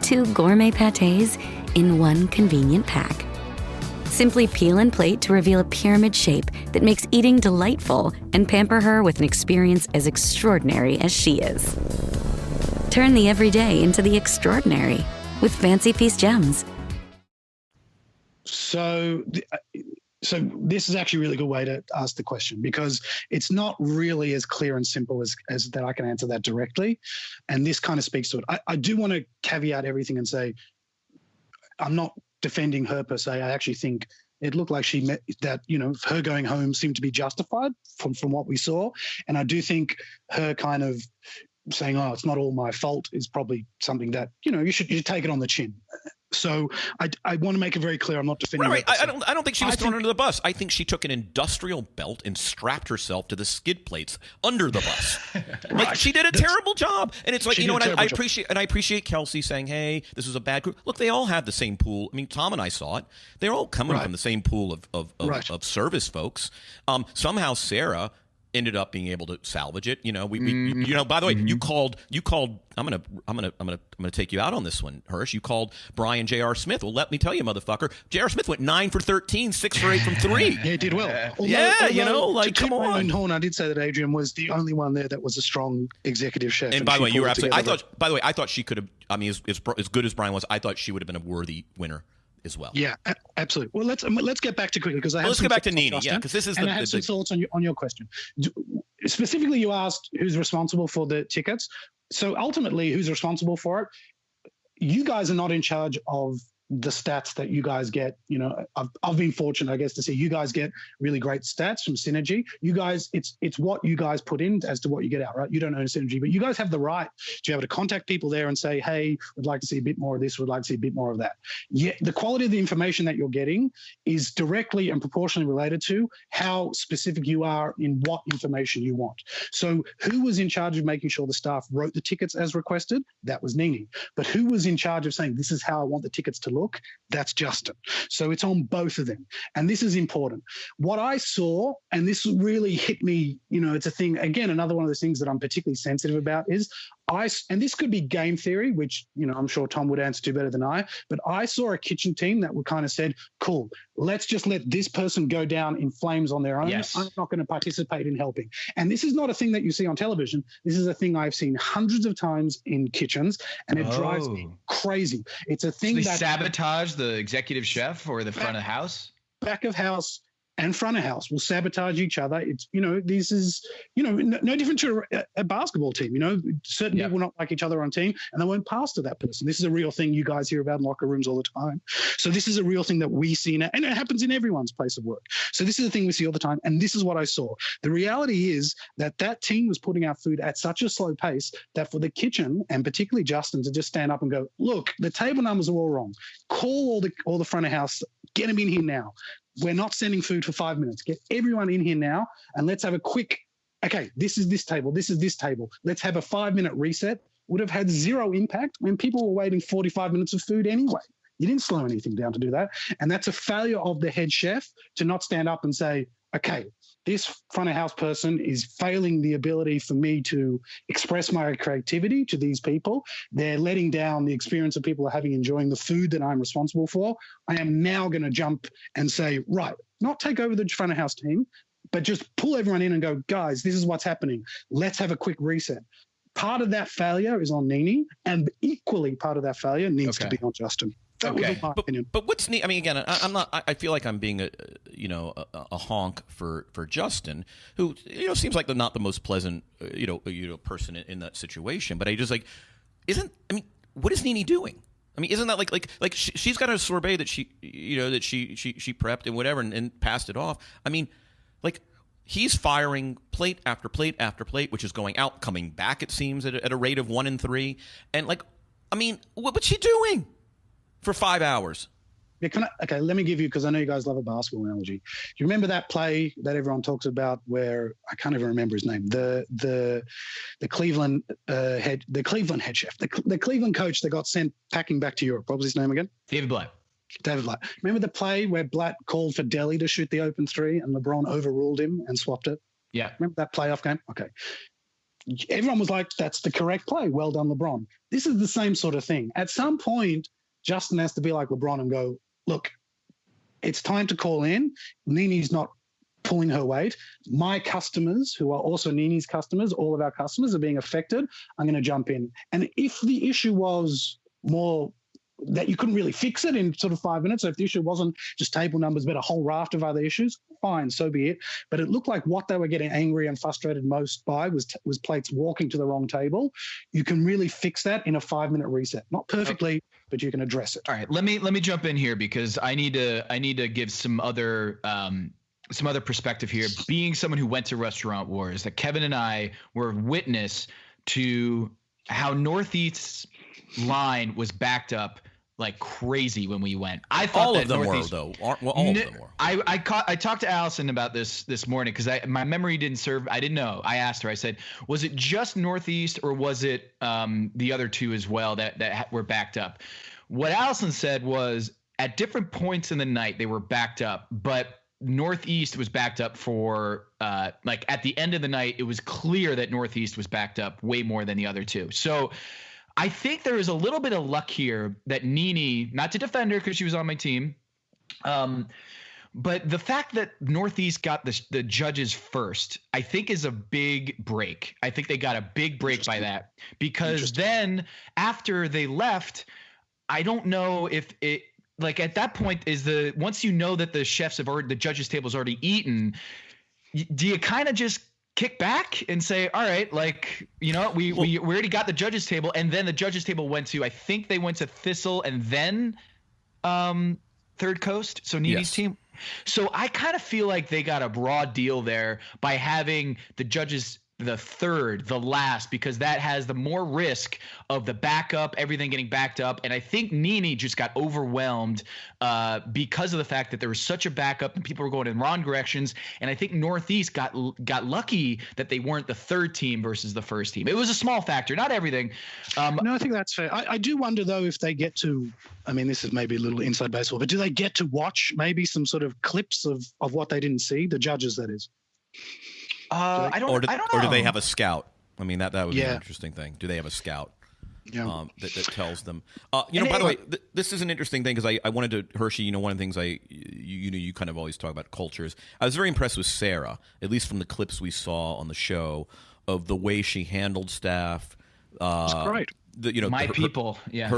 S: 2 gourmet pâtés in one convenient pack. Simply peel and plate to reveal a pyramid shape that makes eating delightful and pamper her with an experience as extraordinary as she is. Turn the everyday into the extraordinary with Fancy Feast gems.
M: So this is actually a really good way to ask the question, because it's not really as clear and simple as that I can answer that directly. And this kind of speaks to it. I do want to caveat everything and say, I'm not defending her per se. I actually think it looked like she met that, her going home seemed to be justified from what we saw. And I do think her kind of saying, oh, it's not all my fault is probably something that, you should take it on the chin. So I want to make it very clear I'm not defending.
L: Right. I don't think she was thrown under the bus. I think she took an industrial belt and strapped herself to the skid plates under the bus. Like she did a terrible job. And it's like, and I appreciate Kelsey saying, hey, this was a bad group. Look, they all have the same pool. I mean, Tom and I saw it. They're all coming from the same pool of service folks. Somehow Sarah ended up being able to salvage it. You know, we you know, by the way, you called. I'm gonna take you out on this one, Hirsch. You called Brian J.R. Smith. Well, let me tell you, motherfucker, J.R. Smith went 9 for 13, 6 for 8 from 3.
M: Yeah, he did well.
L: You know, like, come on.
M: Horn, I did say that Adrian was the only one there that was a strong executive chef.
L: And by the way, you were absolutely. I thought she could have. I mean, as good as Brian was, I thought she would have been a worthy winner as well.
M: Yeah, absolutely. Well, let's get back to quickly because let's
L: get back to Nini. Yeah, because this is
M: I have some thoughts on your question. Specifically, you asked who's responsible for the tickets. So ultimately, who's responsible for it? You guys are not in charge of the stats that you guys get. You know, I've been fortunate, I guess, to see you guys get really great stats from Synergy. You guys, it's what you guys put in as to what you get out, right? You don't own Synergy, but you guys have the right to be able to contact people there and say, hey, we'd like to see a bit more of this, we'd like to see a bit more of that. Yet the quality of the information that you're getting is directly and proportionally related to how specific you are in what information you want. So who was in charge of making sure the staff wrote the tickets as requested? That was Nini. But who was in charge of saying, this is how I want the tickets to look? That's Justin. So it's on both of them. And this is important. What I saw, and this really hit me, you know, it's a thing, again, another one of those things that I'm particularly sensitive about is and this could be game theory, which, you know, I'm sure Tom would answer to better than I, but I saw a kitchen team that would kind of said, cool, let's just let this person go down in flames on their own.
J: Yes.
M: I'm not going to participate in helping. And this is not a thing that you see on television. This is a thing I've seen hundreds of times in kitchens, and it drives me crazy. It's a thing
J: so they
M: that
J: sabotage the executive chef or the front of house?
M: Back of house and front of house will sabotage each other. It's, you know, this is, you know, no different to a basketball team. You know, certain people not like each other on team and they won't pass to that person. This is a real thing you guys hear about in locker rooms all the time. So this is a real thing that we see now, and it happens in everyone's place of work. So this is a thing we see all the time, and this is what I saw. The reality is that team was putting out food at such a slow pace that for the kitchen, and particularly Justin, to just stand up and go, look, the table numbers are all wrong. Call all the front of house, get them in here now. We're not sending food for 5 minutes. Get everyone in here now, and let's have a quick, okay, this is this table, this is this table. Let's have a 5-minute reset. Would have had zero impact when people were waiting 45 minutes of food anyway. You didn't slow anything down to do that. And that's a failure of the head chef to not stand up and say, okay, this front of house person is failing the ability for me to express my creativity to these people. They're letting down the experience of people are having enjoying the food that I'm responsible for. I am now going to jump and say, right, not take over the front of house team, but just pull everyone in and go, guys, this is what's happening. Let's have a quick reset. Part of that failure is on Nini, and equally part of that failure needs to be on Justin. That would be my opinion.
L: But what's neat? I mean, again, I'm not. I feel like I'm being a honk for Justin, who seems like not the most pleasant person in that situation. But I just like what is Nini doing? I mean, isn't that like she's got a sorbet that she prepped and whatever and passed it off. I mean, like he's firing plate after plate after plate, which is going out, coming back. It seems at a rate of 1 in 3, and what's she doing for 5 hours?
M: Yeah, okay, let me give you, because I know you guys love a basketball analogy. Do you remember that play that everyone talks about where I can't even remember his name? The Cleveland head chef, the Cleveland coach that got sent packing back to Europe. What was his name again?
J: David Blatt.
M: Remember the play where Blatt called for Delhi to shoot the open three and LeBron overruled him and swapped it?
J: Yeah.
M: Remember that playoff game? Okay. Everyone was like, that's the correct play. Well done, LeBron. This is the same sort of thing. At some point, Justin has to be like LeBron and go, look, it's time to call in. Nini's not pulling her weight. My customers, who are also Nini's customers, all of our customers are being affected. I'm going to jump in. And if the issue was more that you couldn't really fix it in sort of 5 minutes, so if the issue wasn't just table numbers but a whole raft of other issues, fine, so be it. But it looked like what they were getting angry and frustrated most by was plates walking to the wrong table. You can really fix that in a 5-minute reset. Not perfectly, but you can address it.
J: All right, let me jump in here because I need to give some other perspective here. Being someone who went to Restaurant Wars, that Kevin and I were witness to how Northeast's line was backed up like crazy when we went. I thought
L: all of them were, though. All of them were.
J: I talked to Allison about this morning because my memory didn't serve. I didn't know. I asked her. I said, was it just Northeast or was it the other two as well that were backed up? What Allison said was at different points in the night they were backed up, but Northeast was backed up for like at the end of the night, it was clear that Northeast was backed up way more than the other two. So I think there is a little bit of luck here that Nene, not to defend her because she was on my team, but the fact that Northeast got the judges first, I think is a big break. I think they got a big break by that, because then after they left, I don't know if it, like at that point once you know that the judges table's already eaten, do you kind of just kick back and say, all right, like, you know, we already got the judges table, and then the judges table I think they went to Thistle and then Third Coast, so Nene's team. So I kind of feel like they got a raw deal there by having the judges the last, because that has the more risk of the backup, everything getting backed up. And I think Nene just got overwhelmed because of the fact that there was such a backup and people were going in wrong directions. And I think Northeast got lucky that they weren't the third team versus the first team. It was a small factor, not everything.
M: No, I think that's fair. I do wonder though if they get to, I mean, this is maybe a little inside baseball, but do they get to watch maybe some sort of clips of what they didn't see, the judges, that is?
J: I don't know.
L: Or do they have a scout? I mean, that would be an interesting thing. Do they have a scout that tells them? By the way, this is an interesting thing, because I wanted to, Hershey, one of the things you kind of always talk about cultures. I was very impressed with Sarah, at least from the clips we saw on the show, of the way she handled staff.
M: It's great.
J: Her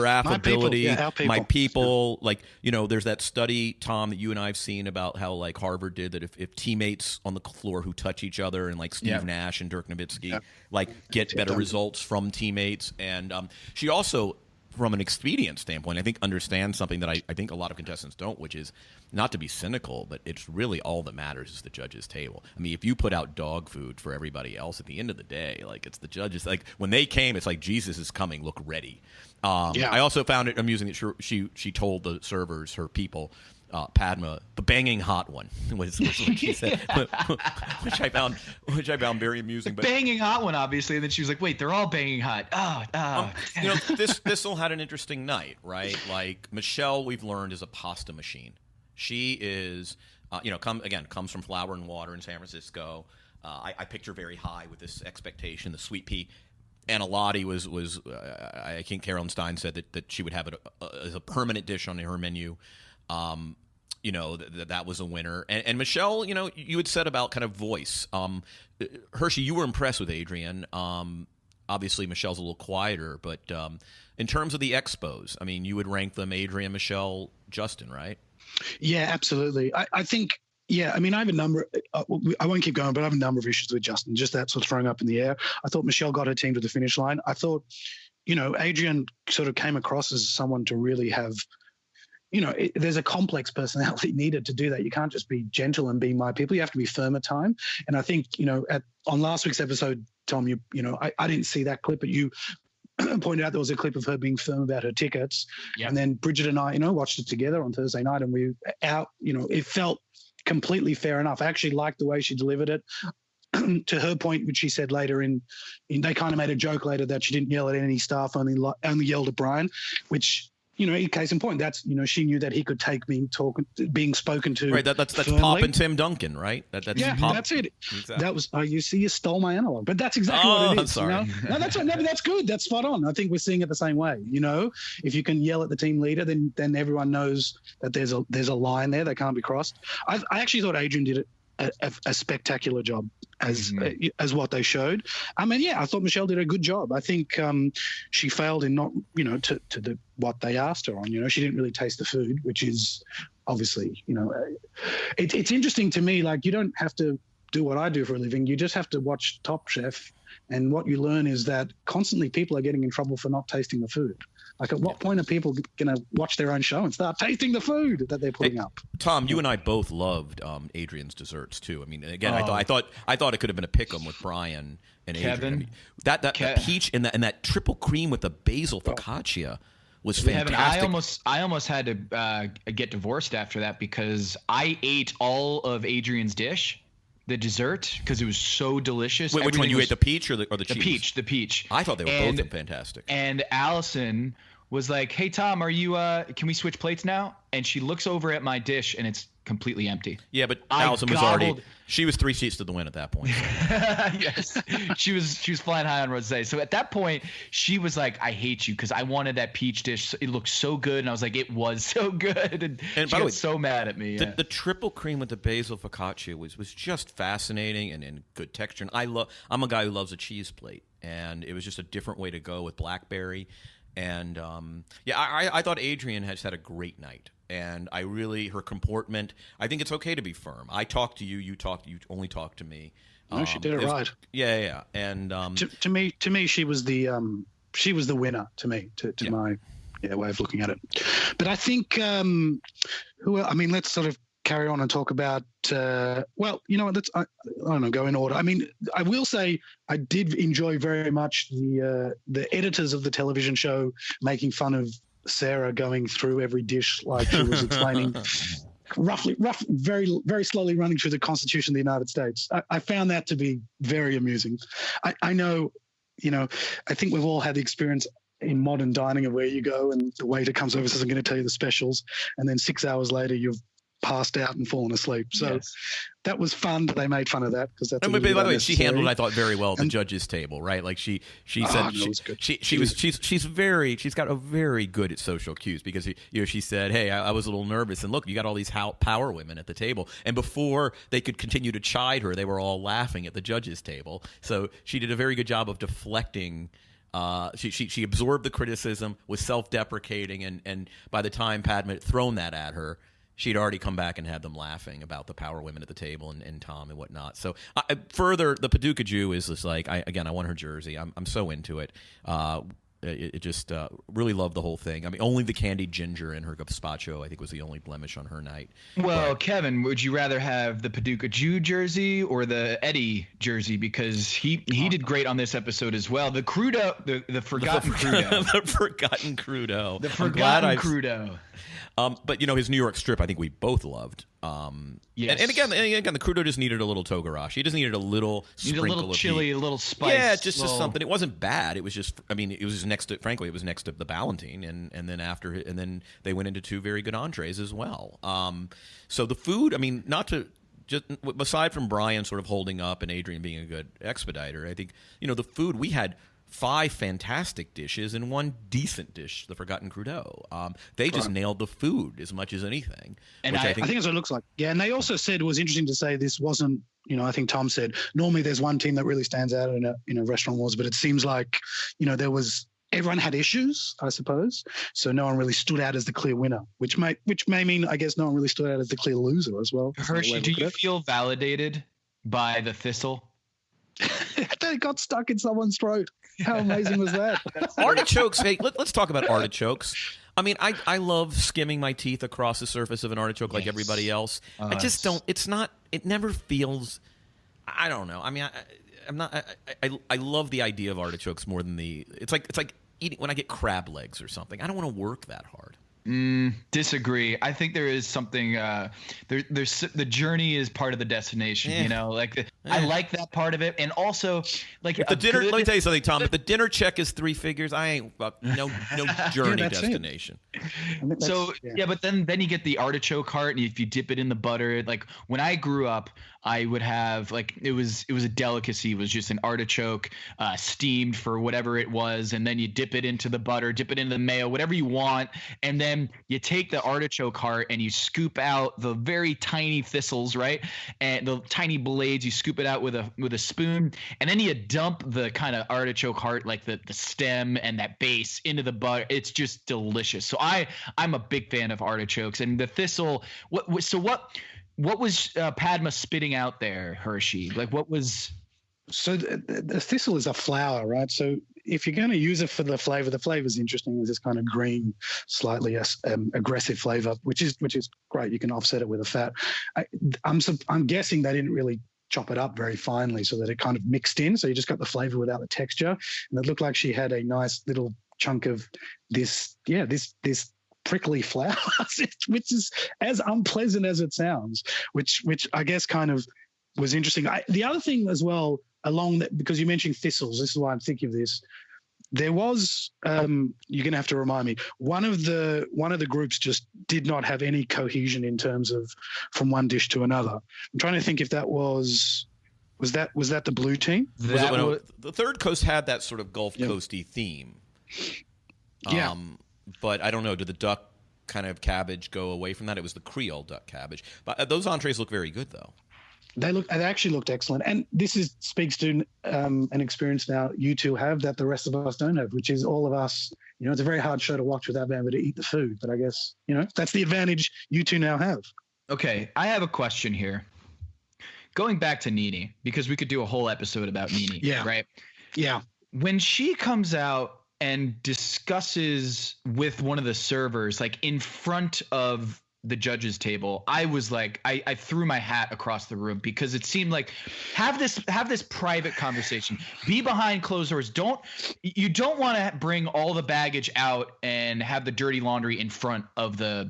L: affability,
M: my people.
L: like, there's that study, Tom, that you and I have seen about how, like, Harvard did, that if teammates on the floor who touch each other, and like Steve Nash and Dirk Nowitzki, like, get better results from teammates. And she also, from an expedient standpoint, I think understands something that I think a lot of contestants don't, which is not to be cynical, but it's really all that matters is the judges' table. I mean, if you put out dog food for everybody else, at the end of the day, like, it's the judges. Like, when they came, it's like, Jesus is coming, look ready. I also found it amusing that she told the servers, her people, Padma, the banging hot one was what she said, which I found very amusing. But
J: banging hot one, obviously, and then she was like, "Wait, they're all banging hot."
L: Thistle had an interesting night, right? Like, Michelle, we've learned, is a pasta machine. She is, comes from Flour and Water in San Francisco. I picked her very high with this expectation, the sweet pea. Anna Lottie was I think Carolyn Stein said that she would have it as a permanent dish on her menu. That was a winner. And Michelle, you had said about kind of voice. Hershey, you were impressed with Adrian. Obviously, Michelle's a little quieter, but in terms of the expos, I mean, you would rank them Adrian, Michelle, Justin, right?
M: Yeah, absolutely. I think, I mean, I have a number, I won't keep going, but I have a number of issues with Justin, just that sort of throwing up in the air. I thought Michelle got her team to the finish line. I thought, Adrian sort of came across as someone to really have, there's a complex personality needed to do that. You can't just be gentle and be my people. You have to be firm at time. And I think, on last week's episode, Tom, I didn't see that clip, but you pointed out there was a clip of her being firm about her tickets. Yep. And then Bridget and I, watched it together on Thursday night, and it felt completely fair enough. I actually liked the way she delivered it. To her point, which she said later they kind of made a joke later that she didn't yell at any staff, only yelled at Brian, which, case in point, that's, she knew that he could take being spoken to.
L: Right, that's
M: firmly.
L: Pop and Tim Duncan, right? That's Pop.
M: That's it.
L: Exactly.
M: That was, you see, you stole my analog, but that's exactly what it is.
L: Sorry.
M: No, that's good. That's spot on. I think we're seeing it the same way. If you can yell at the team leader, then everyone knows that there's a line there that can't be crossed. I actually thought Adrian did a spectacular job as what they showed. I mean, I thought Michelle did a good job. I think she failed in not, to what they asked her on. She didn't really taste the food, which is obviously, it's interesting to me. Like, you don't have to do what I do for a living. You just have to watch Top Chef, and what you learn is that constantly people are getting in trouble for not tasting the food. Like, at what point are people going to watch their own show and start tasting the food that they're putting up?
L: Tom, you and I both loved Adrian's desserts too. I mean, again, I thought it could have been a pick 'em with Brian and Adrian.
J: Kevin,
L: I mean, that peach and that triple cream with the basil focaccia was fantastic.
J: Kevin, I almost had to get divorced after that, because I ate all of Adrian's dish. The dessert, because it was so delicious.
L: Which one? You ate the peach or the cheese?
J: The peach.
L: I thought they were both fantastic.
J: And Allison was like, "Hey Tom, are you? Can we switch plates now?" And she looks over at my dish, and it's completely empty.
L: Yeah, but Allison was already. She was 3 seats to the win at that point.
J: Yes, she was flying high on rosé. So at that point, she was like, "I hate you," because I wanted that peach dish. It looked so good, and I was like, "It was so good." And she
L: by the way,
J: so mad at me.
L: The triple cream with the basil focaccia was just fascinating and good texture. And I'm a guy who loves a cheese plate, and it was just a different way to go with blackberry. And I thought Adrienne has had a great night. And her comportment, I think it's okay to be firm. I talked to you, you only talked to me.
M: No, she did it right.
L: Yeah. And
M: to me, she was the winner. To me, to my way of looking at it. But I think let's sort of carry on and talk about. Well, you know what? I don't know. Go in order. I mean, I will say I did enjoy very much the editors of the television show making fun of Sarah going through every dish like she was explaining very, very slowly running through the Constitution of the United States. I found that to be very amusing. I know, I think we've all had the experience in modern dining of where you go and the waiter comes over and says, "I'm going to tell you the specials." And then 6 hours later, you've passed out and fallen asleep. So that was fun that they made fun of that because that's.
L: By the way, she handled it, I thought, very well at the judges' table, right? Like she said, she's got a very good at social cues because she said, "Hey, I was a little nervous, and look, you got all these power women at the table." And before they could continue to chide her, they were all laughing at the judges' table. So she did a very good job of deflecting. She absorbed the criticism, was self-deprecating, and by the time Padma had thrown that at her, she'd already come back and had them laughing about the power women at the table and Tom and whatnot. So further, the Paducah Jew is just like, I want her jersey. I'm so into it. It just really loved the whole thing. I mean, only the candied ginger in her gazpacho, I think, was the only blemish on her night.
J: Well, Kevin, would you rather have the Paducah Jew jersey or the Eddie jersey? Because he did great on this episode as well. The Crudo, the Forgotten Crudo.
L: The Forgotten Crudo.
J: The Forgotten Crudo.
L: But his New York strip, I think we both loved.
J: Yes.
L: And again, the Crudo just needed a little togarashi. He just needed a little sprinkle,
J: a little chili, a little spice.
L: Yeah, just something. It wasn't bad. It was just, it was just next to, frankly, it was next to the Ballantine, and then they went into 2 very good entrees as well. So the food, not to. Just aside from Brian sort of holding up and Adrienne being a good expediter, I think the food, we had 5 fantastic dishes and 1 decent dish, the Forgotten Crudo. They just nailed the food as much as anything.
M: And I think that's what it looks like. Yeah, and they also said it was interesting to say this wasn't, I think Tom said, normally there's one team that really stands out in a restaurant wars, but it seems like, everyone had issues, I suppose. So no one really stood out as the clear winner, which may mean, I guess, no one really stood out as the clear loser as well.
J: Hershey, do you feel validated by the Thistle?
M: They got stuck in someone's throat. How amazing was that?
L: Artichokes. Hey, let's talk about artichokes. I love skimming my teeth across the surface of an artichoke like everybody else. I just don't. It never feels. I don't know. I love the idea of artichokes more than It's like eating when I get crab legs or something. I don't want to work that hard.
J: Disagree. I think there is something. There's the journey is part of the destination. I like that part of it, and also like
L: the dinner. Let me tell you something, Tom. If the dinner check is 3 figures, I ain't no journey destination.
J: But then you get the artichoke heart, and if you dip it in the butter, like when I grew up, I would have it was a delicacy. It was just an artichoke steamed for whatever it was, and then you dip it into the butter, dip it into the mayo, whatever you want, and then you take the artichoke heart and you scoop out the very tiny thistles, right, and the tiny blades. You scoop it out with a spoon, and then you dump the kind of artichoke heart, like the stem and that base, into the butter. It's just delicious. So I'm a big fan of artichokes and the thistle. What was Padma spitting out there, Hershey? Like what was?
M: So the thistle is a flower, right? So if you're going to use it for the flavor is interesting. It's this kind of green, slightly aggressive flavor, which is great. You can offset it with a fat. I'm guessing they didn't really chop it up very finely so that it kind of mixed in. So you just got the flavor without the texture. And it looked like she had a nice little chunk of this prickly flower, which is as unpleasant as it sounds, which I guess kind of was interesting. The other thing as well, along that, because you mentioned thistles, this is why I'm thinking of this. there was you're going to have to remind me. One of the groups just did not have any cohesion in terms of from one dish to another. I'm trying to think if that was that the blue team?
L: The Third Coast had that sort of Gulf Coasty theme.
M: Yeah.
L: But I don't know. Did the duck kind of cabbage go away from that? It was the Creole duck cabbage. But those entrees look very good, though.
M: They actually looked excellent. And this speaks to an experience now you two have that the rest of us don't have, which is all of us, it's a very hard show to watch without being able to eat the food. But I guess, that's the advantage you two now have.
J: Okay, I have a question here. Going back to Nene, because we could do a whole episode about Nene, right?
M: Yeah.
J: When she comes out and discusses with one of the servers, like in front of the judges table, I was like, I threw my hat across the room, because it seemed like have this private conversation, be behind closed doors. You don't want to bring all the baggage out and have the dirty laundry in front of the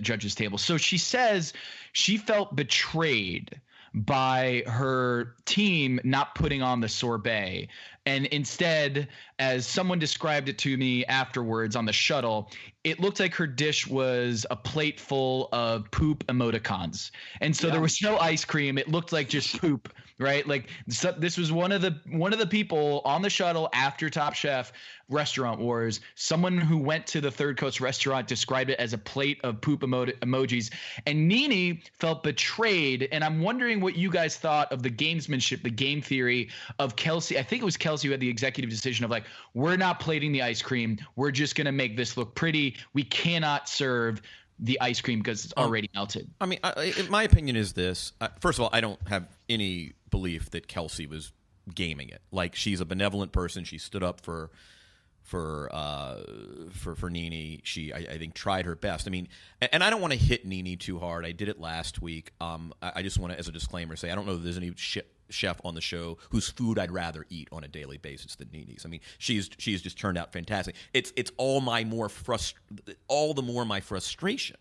J: judges table. So she says she felt betrayed by her team not putting on the sorbet. And instead, as someone described it to me afterwards on the shuttle, it looked like her dish was a plate full of poop emoticons. And so there was no ice cream. It looked like just poop, right? Like this was one of the people on the shuttle after Top Chef Restaurant Wars. Someone who went to the Third Coast restaurant described it as a plate of poop emojis. And Nene felt betrayed. And I'm wondering what you guys thought of the gamesmanship, the game theory of Kelsey. I think it was Kelsey who had the executive decision of like, we're not plating the ice cream. We're just going to make this look pretty. We cannot serve the ice cream because it's already melted.
L: I mean, my opinion is this. First of all, I don't have any belief that Kelsey was gaming it. Like, she's a benevolent person. She stood up for Nene. She, I think, tried her best. I mean, and I don't want to hit Nene too hard. I did it last week. I just want to, as a disclaimer, say I don't know if there's any chef on the show whose food I'd rather eat on a daily basis than Nene's. I mean, she's just turned out fantastic. It's all the more my frustration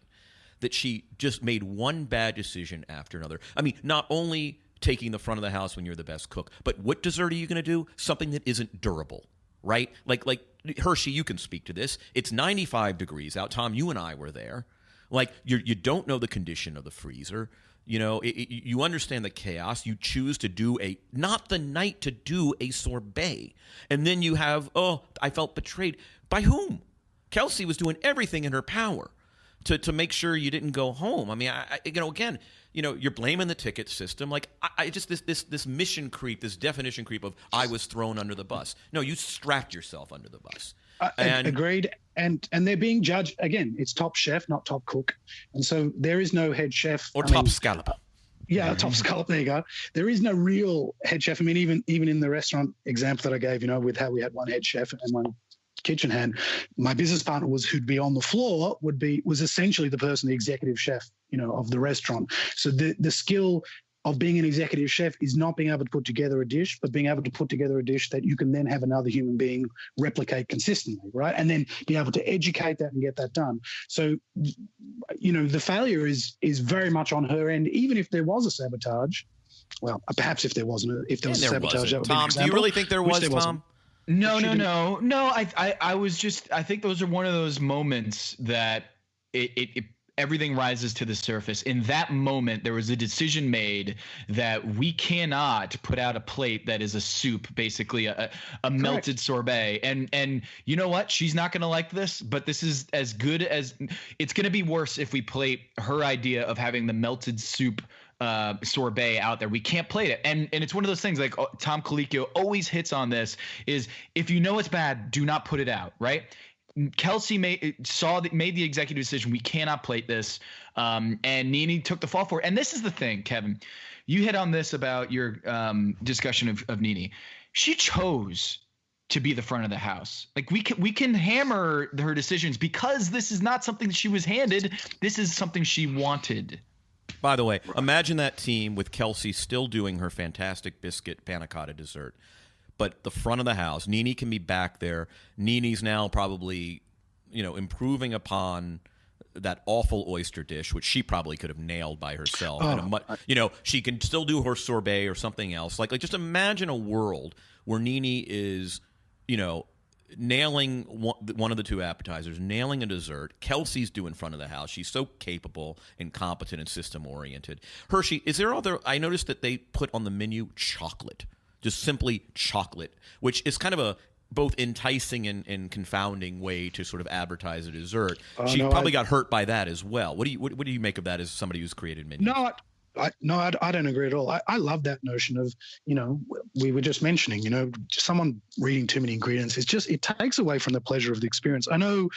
L: that she just made one bad decision after another. I mean, not only taking the front of the house when you're the best cook, but what dessert are you going to do? Something that isn't durable, right? Like Hershey, you can speak to this. It's 95 degrees out. Tom, you and I were there. Like, you don't know the condition of the freezer. You understand the chaos. You choose to do not the night to do a sorbet. And then you have, I felt betrayed. By whom? Kelsey was doing everything in her power to make sure you didn't go home. I mean, again, you're blaming the ticket system. Like, I just, this mission creep, this definition creep of I was thrown under the bus. No, you strapped yourself under the bus.
M: Agreed. And they're being judged, again, it's top chef, not top cook. And so there is no head chef.
L: Or top scallop.
M: Yeah, top scallop, there you go. There is no real head chef. I mean, even in the restaurant example that I gave, with how we had one head chef and one kitchen hand, my business partner who'd be on the floor was essentially the person, the executive chef, of the restaurant. So the skill of being an executive chef is not being able to put together a dish, but being able to put together a dish that you can then have another human being replicate consistently, right? And then be able to educate that and get that done. So, the failure is very much on her end, even if there was a sabotage. Well, perhaps if there wasn't, if there was a sabotage, that would be an
L: Tom,
M: example,
L: do you really think there was, Tom?
J: No. I was just, I think those are one of those moments that it everything rises to the surface. In that moment, there was a decision made that we cannot put out a plate that is a soup, basically a melted sorbet. And you know what? She's not going to like this, but this is as good as it's going to be worse if we plate her idea of having the melted soup sorbet out there. We can't plate it. And it's one of those things, like Tom Colicchio always hits on this, is if you know it's bad, do not put it out, right? Kelsey made the executive decision. We cannot plate this, and Nene took the fall for it. And this is the thing, Kevin, you hit on this about your discussion of Nene. She chose to be the front of the house. Like, we can hammer her decisions because this is not something she was handed. This is something she wanted.
L: By the way, imagine that team with Kelsey still doing her fantastic biscuit panna cotta dessert. But the front of the house, Nene can be back there. Nene's now probably, improving upon that awful oyster dish, which she probably could have nailed by herself. She can still do her sorbet or something else. Like just imagine a world where Nene is nailing one of the two appetizers, nailing a dessert. Kelsey's doing front of the house. She's so capable and competent and system-oriented. Hershey, is there other... I noticed that they put on the menu chocolate, just simply chocolate, which is kind of a both enticing and confounding way to sort of advertise a dessert. She probably got hurt by that as well. What do you make of that as somebody who's created menus?
M: I don't agree at all. I love that notion of, we were just mentioning, someone reading too many ingredients. It takes away from the pleasure of the experience. I know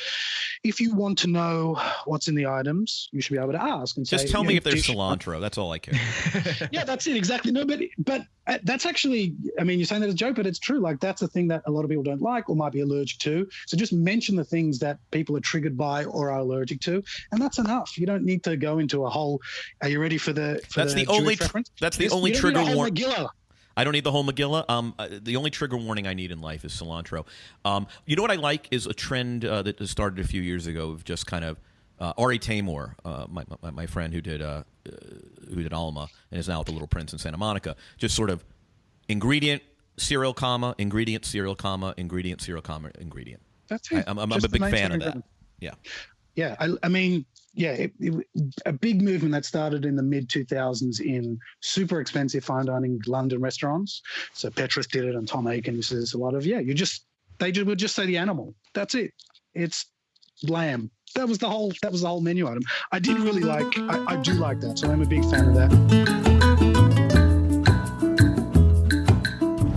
M: if you want to know what's in the items, you should be able to ask and
L: just
M: say,
L: tell me if there's cilantro. That's all I care.
M: Yeah, that's it. Exactly. No, but that's actually, you're saying that as a joke, but it's true. Like, that's the thing that a lot of people don't like or might be allergic to. So just mention the things that people are triggered by or are allergic to, and that's enough. You don't need to go into a whole, are you ready for the
L: That's the only trigger warning. I don't need the whole Megillah. The only trigger warning I need in life is cilantro. You know what I like is a trend that started a few years ago of just kind of Ari Tamor, my friend who did Alma and is now at the Little Prince in Santa Monica, just sort of ingredient, cereal, comma, ingredient, cereal, comma, ingredient, cereal, comma, ingredient.
M: That's it.
L: I'm a big fan of that. Yeah.
M: Yeah, a big movement that started in the mid-2000s in super expensive fine dining London restaurants. So Petrus did it, and Tom Aiken used to do this a lot of. Yeah, they would just say the animal. That's it. It's lamb. That was the whole menu item. I do like that. So I'm a big fan of that.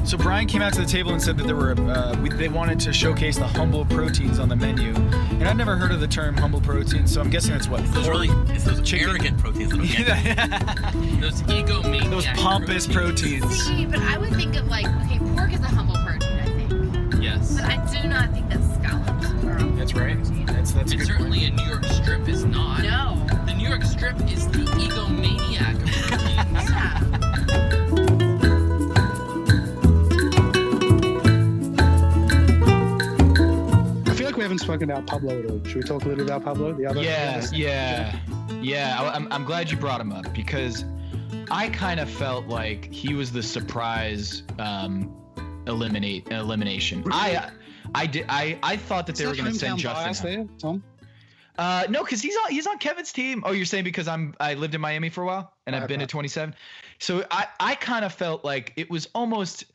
N: So Brian came out to the table and said that there were they wanted to showcase the humble proteins on the menu, and I'd never heard of the term humble proteins, so I'm guessing it's what?
O: It's those
N: chicken?
O: Arrogant proteins that those egomaniac
N: those pompous proteins.
I: See, but I would think of pork is a humble protein, I think.
O: Yes.
I: But I do not think that scallops are a
N: That's right. That's
O: and certainly
N: point.
O: a New York strip is not.
I: No.
O: The New York strip is the egomaniac of proteins.
I: Yeah.
M: We haven't spoken about Pablo at all. Should we talk a little about Pablo? The other?
J: Yeah. I'm glad you brought him up because I kind of felt like he was the surprise elimination.
M: Really?
J: I thought that they were going to send Justin
M: there, Tom?
J: No, because he's on Kevin's team. Oh, you're saying because I lived in Miami for a while and I've been to 27. So I kind of felt like it was almost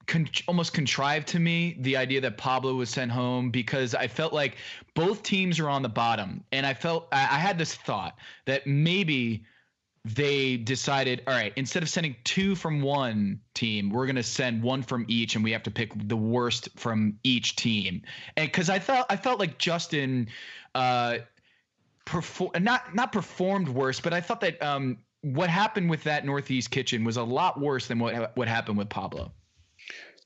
J: contrived to me, the idea that Pablo was sent home, because I felt like both teams are on the bottom, and I had this thought that maybe they decided, all right, instead of sending two from one team, we're going to send one from each, and we have to pick the worst from each team. And because I felt like Justin not performed worse, but I thought that what happened with that Northeast kitchen was a lot worse than what happened with Pablo.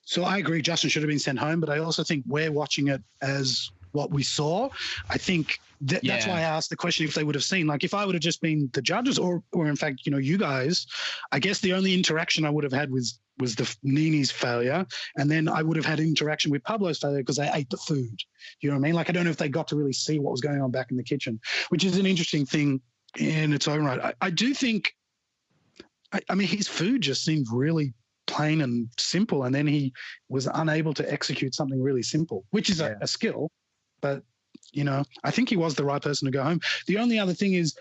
M: So I agree, Justin should have been sent home, but I also think we're watching it as what we saw. I think that's why I asked the question if they would have seen. Like, if I would have just been the judges or in fact, you guys, I guess the only interaction I would have had was the Nini's failure, and then I would have had interaction with Pablo's failure because they ate the food. You know what I mean? Like, I don't know if they got to really see what was going on back in the kitchen, which is an interesting thing in its own right. I do think, his food just seemed really plain and simple, and then he was unable to execute something really simple, which is a skill, but I think he was the right person to go home. The only other thing is,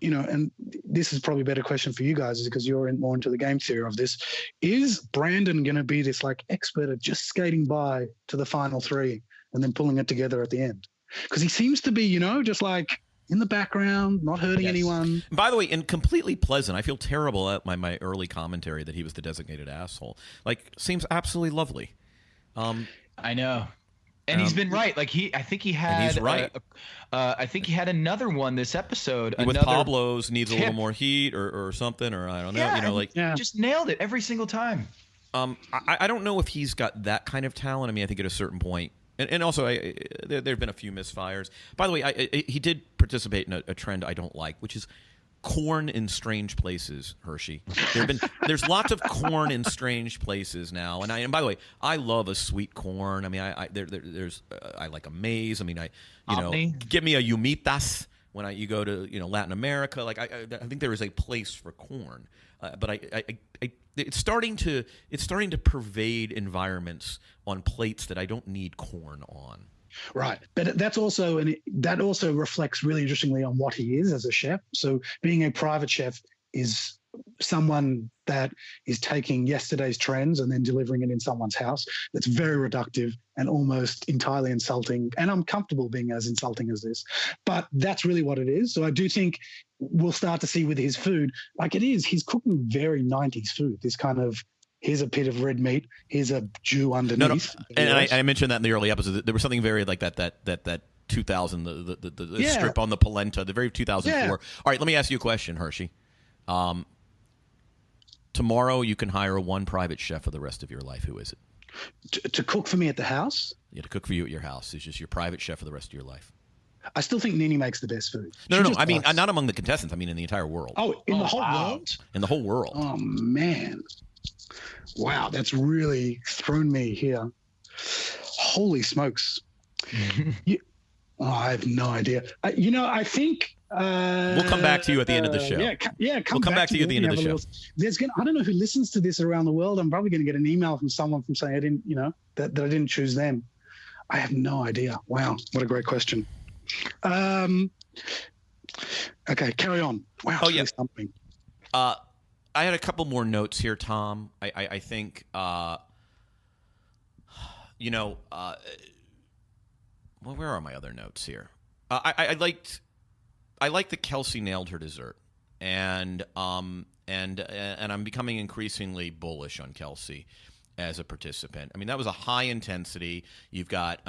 M: and this is probably a better question for you guys, is because you're more into the game theory of this, is Brandon going to be this expert at just skating by to the final three and then pulling it together at the end? Because he seems to be just in the background, not hurting anyone.
L: By the way, and completely pleasant. I feel terrible at my early commentary that he was the designated asshole. Seems absolutely lovely.
J: I know. And he's been right. I think he had.
L: And he's right.
J: I think he had another one this episode.
L: With Pablo's needs a little more heat or something, or I don't know.
J: Just nailed it every single time.
L: I don't know if he's got that kind of talent. I think at a certain point. And also, there have been a few misfires. By the way, he did participate in a trend I don't like, which is corn in strange places, Hershey. There's lots of corn in strange places now. And by the way, I love a sweet corn. I like a maize. Give me a humitas when you go to Latin America. I think there is a place for corn, but it's starting to pervade environments on plates that I don't need corn on.
M: Right, but that also reflects really interestingly on what he is as a chef. So being a private chef is someone that is taking yesterday's trends and then delivering it in someone's house. That's very reductive and almost entirely insulting. And I'm comfortable being as insulting as this, but that's really what it is. So I do think we'll start to see with his food, like it is, he's cooking very 90s food. This kind of, here's a bit of red meat, here's a Jew underneath.
L: No. And I mentioned that in the early episodes. There was something very like that 2000, the strip on the polenta, the very 2004. Yeah. All right, let me ask you a question, Hershey. Tomorrow you can hire one private chef for the rest of your life. Who is it?
M: To cook for me at the house?
L: Yeah, to cook for you at your house. It's just your private chef for the rest of your life.
M: I still think Nini makes the best food.
L: No. I mean, not among the contestants. I mean, in the entire world.
M: Oh, in the whole world?
L: In the whole world.
M: Oh, man. Wow, that's really thrown me here. Holy smokes. I have no idea. I think...
L: we'll come back to you at the end of the show.
M: We'll
L: come back to you at the end of the show.
M: I don't know who listens to this around the world. I'm probably going to get an email from someone from saying I didn't, that I didn't choose them. I have no idea. Wow, what a great question. Okay, carry on. Wow.
L: Oh yeah. Something. I had a couple more notes here, Tom. I think well, where are my other notes here? I liked that Kelsey nailed her dessert, and I'm becoming increasingly bullish on Kelsey as a participant. I mean, that was a high intensity. You've got,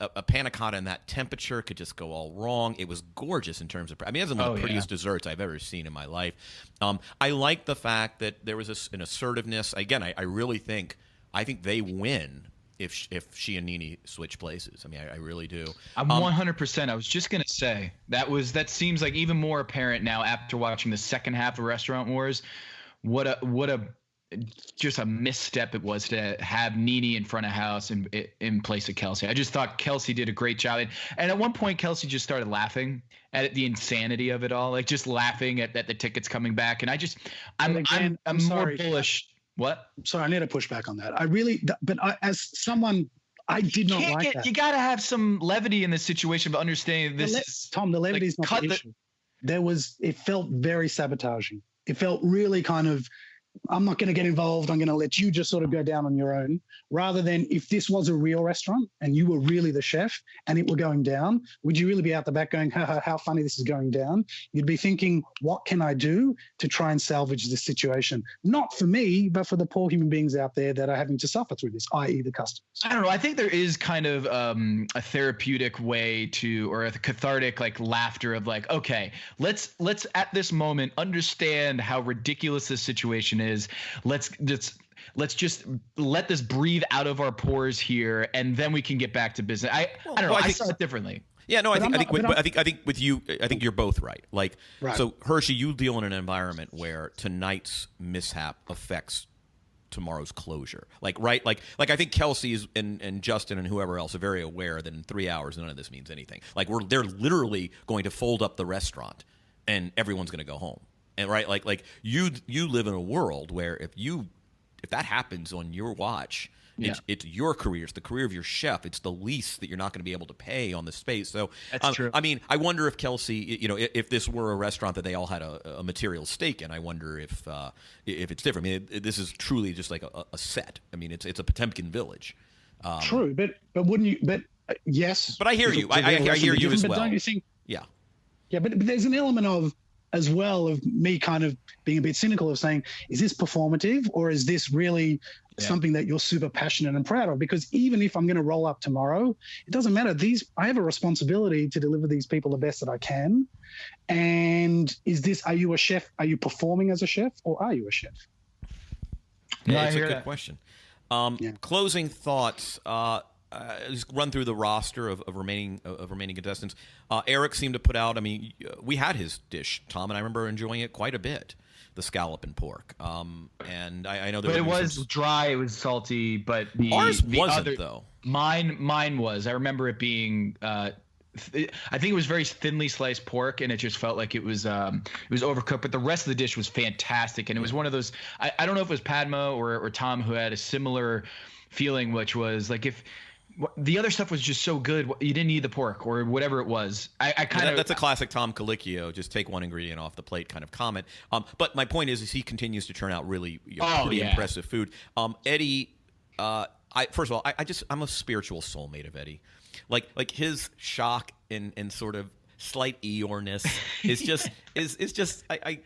L: a panna cotta in that temperature could just go all wrong. It was gorgeous in terms of, that's one of the prettiest desserts I've ever seen in my life. I like the fact that there was an assertiveness. Again, I really think they win if she and Nini switch places. I really do.
J: I'm 100%. I was just gonna say that seems like even more apparent now after watching the second half of Restaurant Wars. What a just a misstep it was to have Nini in front of house in place of Kelsey. I just thought Kelsey did a great job. And at one point, Kelsey just started laughing at the insanity of it all, like just laughing at the tickets coming back. And I'm more bullish. What?
M: Sorry, I need to push back on that. As someone, I did not like that.
J: You got to have some levity in this situation, but understanding
M: Tom, the levity is not the issue. It felt very sabotaging. It felt really kind of, I'm not going to get involved. I'm going to let you just sort of go down on your own, rather than if this was a real restaurant and you were really the chef and it were going down, would you really be out the back going, how funny this is going down? You'd be thinking, what can I do to try and salvage this situation? Not for me, but for the poor human beings out there that are having to suffer through this, i.e. the customers.
J: I don't know. I think there is kind of a therapeutic way or a cathartic laughter of okay, let's at this moment understand how ridiculous this situation is. Let's just let this breathe out of our pores here, and then we can get back to business. I don't know. I saw it differently.
L: Yeah, no, I think with you, I think you're both right. Right. So Hershey, you deal in an environment where tonight's mishap affects tomorrow's closure. I think Kelsey and Justin and whoever else are very aware that in 3 hours none of this means anything. They're literally going to fold up the restaurant, and everyone's going to go home. And you live in a world where if that happens on your watch, it's your career, it's the career of your chef, it's the lease that you're not going to be able to pay on the space. So
J: that's true.
L: I wonder if Kelsey, if this were a restaurant that they all had a material stake in, I wonder if it's different. This is truly just like a set. It's a Potemkin village.
M: True, but wouldn't you? But yes.
L: But I hear you. I hear you as well.
M: But don't you think?
L: Yeah.
M: Yeah, but there's an element of me kind of being a bit cynical of saying, is this performative or is this really something that you're super passionate and proud of? Because even if I'm going to roll up tomorrow, it doesn't matter. I have a responsibility to deliver these people the best that I can. And are you a chef? Are you performing as a chef or are you a chef?
L: Yeah, it's a good question. Closing thoughts. Just run through the roster of remaining contestants. Eric seemed to put out. We had his dish, Tom, and I remember enjoying it quite a bit. The scallop and pork. And I know there.
J: But it was dry. It was salty. But
L: ours wasn't though.
J: Mine was. I remember it being I think it was very thinly sliced pork, and it just felt like it was overcooked. But the rest of the dish was fantastic, and it was one of those. I don't know if it was Padma or Tom who had a similar feeling, which was like if the other stuff was just so good, you didn't need the pork or whatever it was. I kind of
L: that's a classic Tom Colicchio, just take one ingredient off the plate kind of comment. But my point is he continues to turn out really pretty impressive food. Eddie, first of all, I'm a spiritual soulmate of Eddie. Like his shock and sort of slight Eeyoreness is just I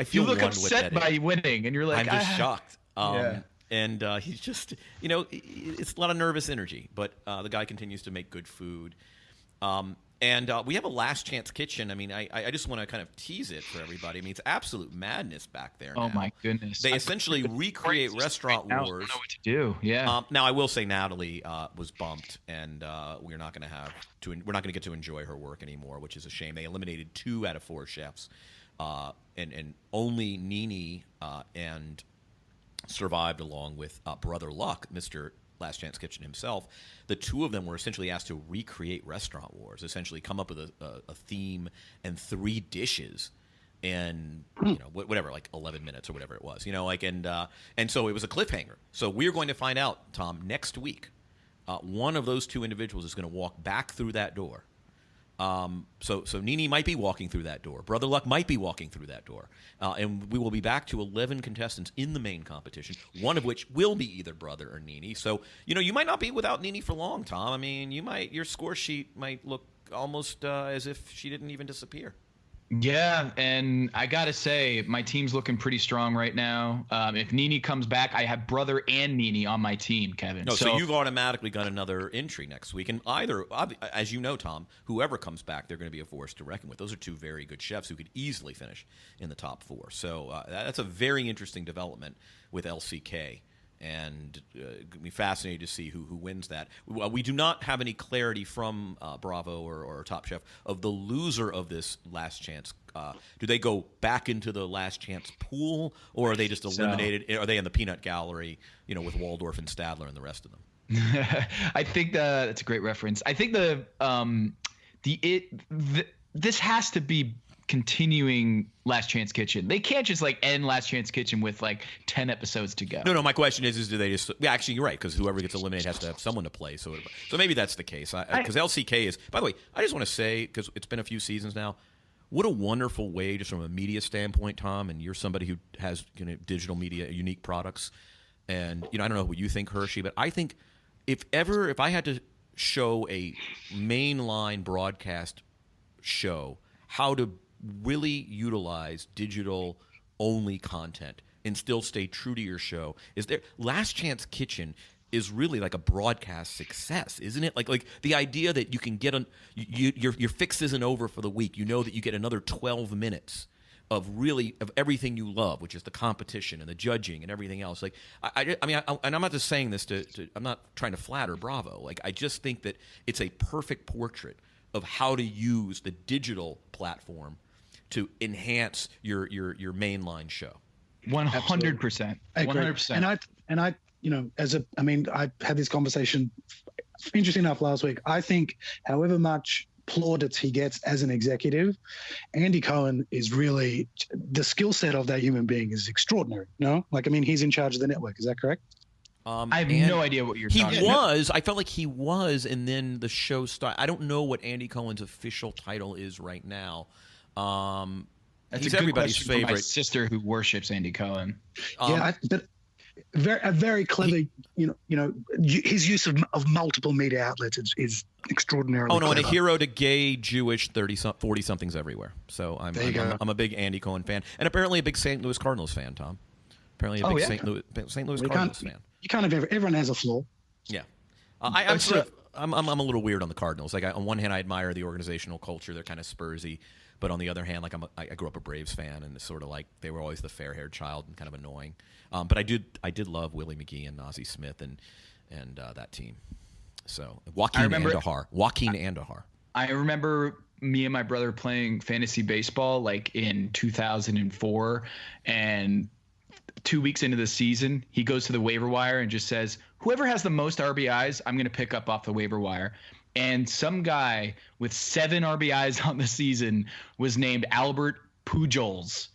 L: feel
J: you look
L: one
J: upset
L: with Eddie.
J: by winning, and you're like,
L: I'm just shocked.
J: Yeah.
L: And he's just, it's a lot of nervous energy, but the guy continues to make good food. And we have a Last Chance Kitchen. I mean, I just want to kind of tease it for everybody. I mean, it's absolute madness back there now.
J: Oh, my goodness.
L: They essentially recreate Restaurant Wars.
J: I don't know what to do. Yeah.
L: Now, I will say Natalie was bumped, and we're not going to get to enjoy her work anymore, which is a shame. They eliminated 2 out of 4 chefs, and only Nini and survived along with Brother Luck, Mr. Last Chance Kitchen himself. The 2 of them were essentially asked to recreate Restaurant Wars, essentially come up with a theme and 3 dishes in whatever, like 11 minutes or whatever it was, and so it was a cliffhanger. So we're going to find out, Tom, next week. One of those 2 individuals is going to walk back through that door. So Nini might be walking through that door. Brother Luck might be walking through that door. And we will be back to 11 contestants in the main competition, one of which will be either Brother or Nini. So, you might not be without Nini for long, Tom. I mean, your score sheet might look almost as if she didn't even disappear.
J: Yeah, and I got to say, my team's looking pretty strong right now. If Nini comes back, I have Brother and Nini on my team, Kevin.
L: No, so you've automatically got another entry next week. And either, as you know, Tom, whoever comes back, they're going to be a force to reckon with. Those are 2 very good chefs who could easily finish in the top 4. So that's a very interesting development with LCK. And it'll be fascinating to see who wins that. We do not have any clarity from Bravo or Top Chef of the loser of this Last Chance. Do they go back into the Last Chance pool, or are they just eliminated? Are they in the peanut gallery, with Waldorf and Stadler and the rest of them?
J: I think that's a great reference. I think this has to be continuing Last Chance Kitchen. They can't just end Last Chance Kitchen with 10 episodes to go.
L: No, my question is do they just actually you're right, because whoever gets eliminated has to have someone to play, so maybe that's the case, because LCK is, by the way, I just want to say, because it's been a few seasons now, what a wonderful way, just from a media standpoint, Tom, and you're somebody who has digital media, unique products, and I don't know what you think, Hershey, but I think if I had to show a mainline broadcast show how to really utilize digital only content and still stay true to your show, is there Last Chance Kitchen is really like a broadcast success, isn't it? Like the idea that you can get your fix isn't over for the week. that you get another 12 minutes of everything you love, which is the competition and the judging and everything else. And I'm not just saying this I'm not trying to flatter Bravo. I just think that it's a perfect portrait of how to use the digital platform to enhance your mainline show.
J: 100%.
M: 100%. And I I had this conversation, interesting enough, last week. I think however much plaudits he gets as an executive, Andy Cohen is really, the skill set of that human being is extraordinary. No? He's in charge of the network. Is that correct?
J: I have no idea what you're talking about.
L: I felt like he was, and then the show started. I don't know what Andy Cohen's official title is right now.
J: That's
L: he's
J: a good
L: everybody's
J: question
L: favorite.
J: For my sister who worships Andy Cohen.
M: But very clever. His use of multiple media outlets is extraordinarily.
L: And
M: clever.
L: a hero to gay, Jewish 40 somethings everywhere. So I'm a big Andy Cohen fan, and apparently a big St. Louis Cardinals fan, Tom. Apparently a big St. Louis Cardinals fan.
M: You kind of everyone has a flaw.
L: Yeah, I'm a little weird on the Cardinals. On one hand, I admire the organizational culture; they're kind of Spursy. But on the other hand, I grew up a Braves fan, and it's sort of they were always the fair-haired child and kind of annoying. But I did love Willie McGee and Ozzie Smith and that team. So Joaquin Andahar.
J: I remember me and my brother playing fantasy baseball in 2004, and 2 weeks into the season, he goes to the waiver wire and just says, whoever has the most RBIs, I'm going to pick up off the waiver wire. and some guy with 7 RBIs on the season was named Albert Pujols.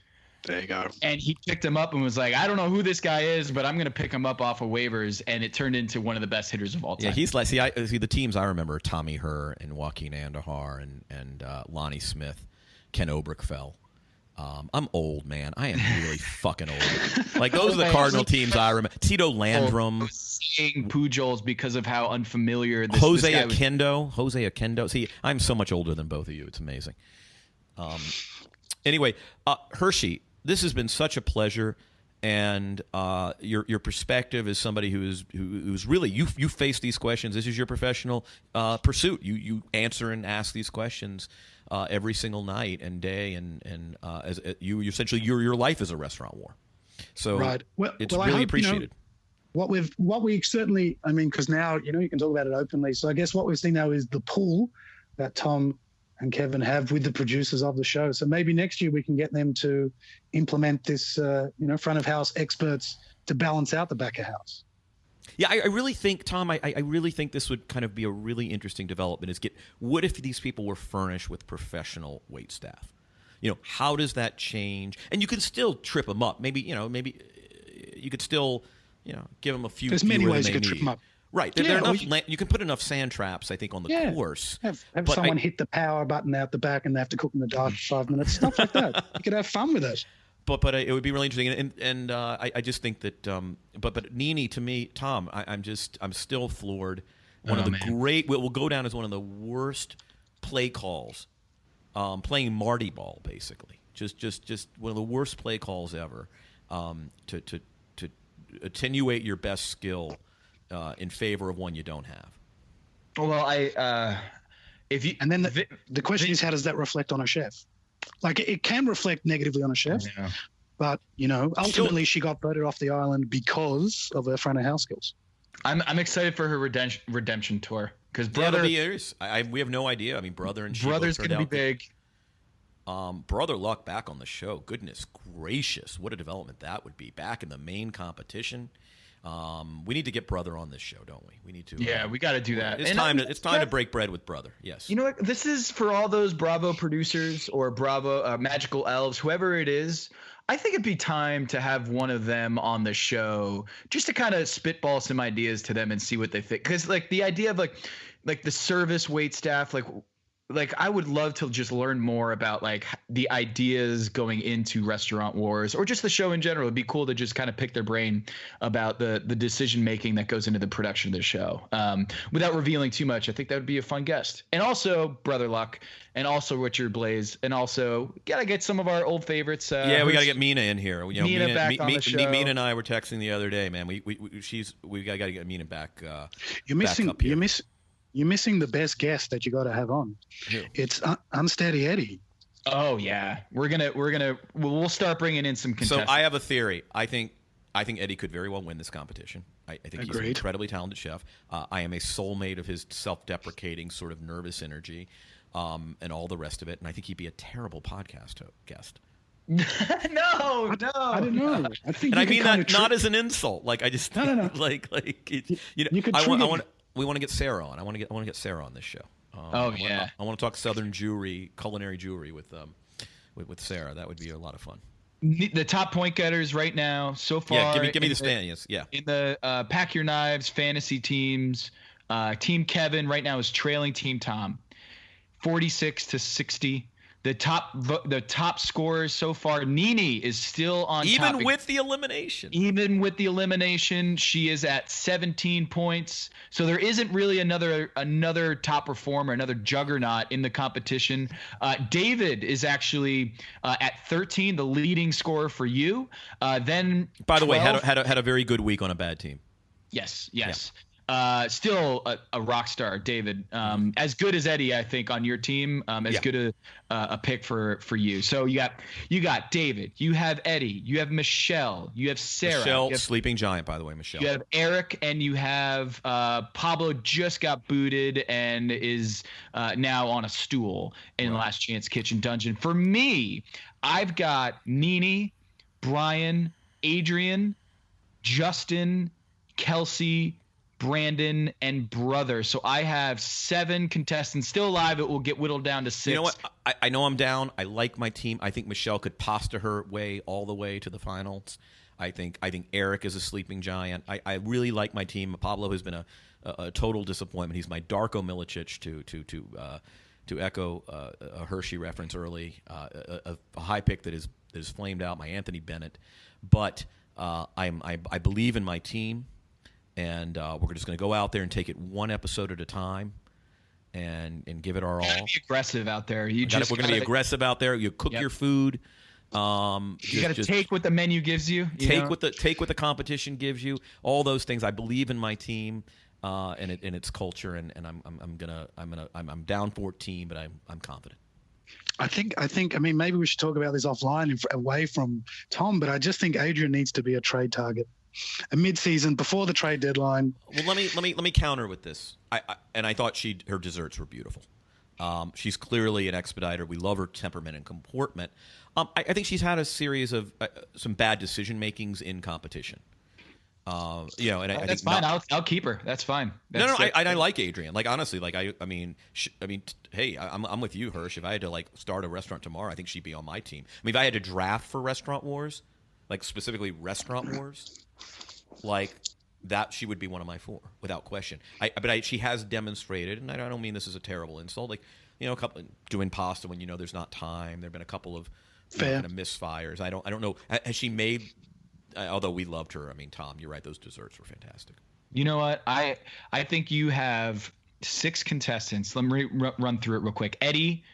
M: There you go.
J: And he picked him up and was like, I don't know who this guy is, but I'm going to pick him up off of waivers. And it turned into one of the best hitters of all time.
L: Yeah, he's like, see, the teams I remember, Tommy Herr and Joaquin Andahar and Lonnie Smith, Ken Obrickfell. I'm old, man. I am really fucking old. Like, those are the Cardinal teams I remember. Tito Landrum.
J: I was saying Pujols because of how unfamiliar this
L: Jose
J: guy was.
L: Akendo. See, I'm so much older than both of you. It's amazing. Anyway, Hershey, this has been such a pleasure, and your perspective as somebody who's really you face these questions. This is your professional pursuit. You answer and ask these questions every single night and day, and as you essentially your life is a restaurant war. So
M: right.
L: it's
M: I
L: really
M: hope,
L: appreciated.
M: What we certainly, I mean, because now you can talk about it openly. So I guess what we've seen now is the pull that Tom and Kevin have with the producers of the show. So maybe next year we can get them to implement this, front of house experts to balance out the back of house.
L: Yeah, I really think, Tom, I really think this would kind of be a really interesting development. What if these people were furnished with professional wait staff? How does that change? And you can still trip them up. Maybe you could still, give them a few.
M: There's many ways you could trip them up.
L: Right. You can put enough sand traps, I think, on the course.
M: Have someone hit the power button out the back and they have to cook in the dark for 5 minutes. Stuff like that. You could have fun with it.
L: But it would be really interesting, and I just think that. But Nini, to me, Tom, I'm still floored. One of the great. Will go down as one of the worst play calls, playing Marty ball, basically. Just one of the worst play calls ever. To attenuate your best skill. In favor of one you don't have.
J: Well,
M: and then the question is, how does that reflect on a chef? Like, it can reflect negatively on a chef, but ultimately she got voted off the island because of her front of house skills.
J: I'm excited for her redemption tour because Brother.
L: We have no idea. I mean, Brother and
J: Brother's going to be big.
L: Brother Luck back on the show. Goodness gracious, what a development that would be. Back in the main competition. We need to get Brother on this show, don't we? We need to.
J: Yeah, we got to do that.
L: It's time to break bread with Brother. Yes.
J: You know what? This is for all those Bravo producers or Bravo Magical Elves, whoever it is. I think it'd be time to have one of them on the show just to kind of spitball some ideas to them and see what they think. Because like the idea of like the service wait staff, like I would love to just learn more about like the ideas going into Restaurant Wars or just the show in general. It'd be cool to just kind of pick their brain about the decision making that goes into the production of the show. Without revealing too much, I think that would be a fun guest. And also Brother Luck, and also Richard Blaze, and also gotta get some of our old favorites.
L: We gotta get Mina in here.
J: Mina back on the show.
L: Mina and I were texting the other day, man. We gotta get Mina back.
M: You're missing the best guest that you got to have on.
L: Yeah.
M: It's Unsteady Eddie.
J: Oh yeah, we'll start bringing in some contestants.
L: So I have a theory. I think Eddie could very well win this competition. I think he's an incredibly talented chef. I am a soulmate of his self-deprecating sort of nervous energy, and all the rest of it. And I think he'd be a terrible podcast guest.
J: No.
M: I don't know. I think.
L: And I mean that not as an insult. Like I just
M: no.
L: We want to get Sarah on. I want to get Sarah on this show. I want to talk Southern Jewry, culinary jewelry with Sarah. That would be a lot of fun.
J: The top point getters right now so far.
L: Yeah, give me the standings. Yeah.
J: In the Pack Your Knives fantasy teams, Team Kevin right now is trailing Team Tom, 46-60. The top scorers so far, Nini is still on top.
L: Even with the elimination.
J: She is at 17 points. So there isn't really another top performer, another juggernaut in the competition. David is actually at 13, the leading scorer for you. Then,
L: by the way, had a very good week on a bad team.
J: Yes. Yeah. Still a rock star, David. As good as Eddie, I think, on your team. Good a pick for you. So you got David. You have Eddie. You have Michelle. You have Sarah.
L: Michelle, sleeping giant, by the way. Michelle.
J: You have Eric, and you have Pablo. Just got booted and is now on a stool in Last Chance Kitchen Dungeon. For me, I've got Nini, Brian, Adrian, Justin, Kelsey, Brandon, and brother. So I have 7 contestants still alive. It will get whittled down to 6.
L: You know what? I know I'm down. I like my team. I think Michelle could pasta her way all the way to the finals. I think Eric is a sleeping giant. I really like my team. Pablo has been a total disappointment. He's my Darko Milicic to echo a Hershey reference early. A high pick that is flamed out. My Anthony Bennett, but I believe in my team, and we're just going to go out there and take it one episode at a time, and give it our all.
J: Be aggressive out there.
L: We're going to be aggressive out there. You cook your food.
J: You got to take what the menu gives you.
L: Take what the competition gives you. All those things. I believe in my team and its culture, and I'm down 14, but I'm confident.
M: I think. I mean, maybe we should talk about this offline, away from Tom. But I just think Adrian needs to be a trade target, a mid-season before the trade deadline.
L: Well, let me counter with this. I thought her desserts were beautiful. She's clearly an expediter. We love her temperament and comportment. I think she's had a series of some bad decision makings in competition. And
J: that's fine. I'll keep her. That's fine.
L: I like Adrian. Like, honestly, like hey, I'm with you, Hirsch. If I had to start a restaurant tomorrow, I think she'd be on my team. I mean, if I had to draft for Restaurant Wars, like specifically Restaurant Wars, like that, she would be one of my 4 without question. But she has demonstrated, and I don't mean this as a terrible insult. Like, a couple doing pasta when there's not time. There've been a couple of kind of misfires. I don't know. Has she made? Although we loved her. I mean, Tom, you're right. Those desserts were fantastic.
J: You know what? I think you have 6 contestants. Let me run through it real quick. Eddie.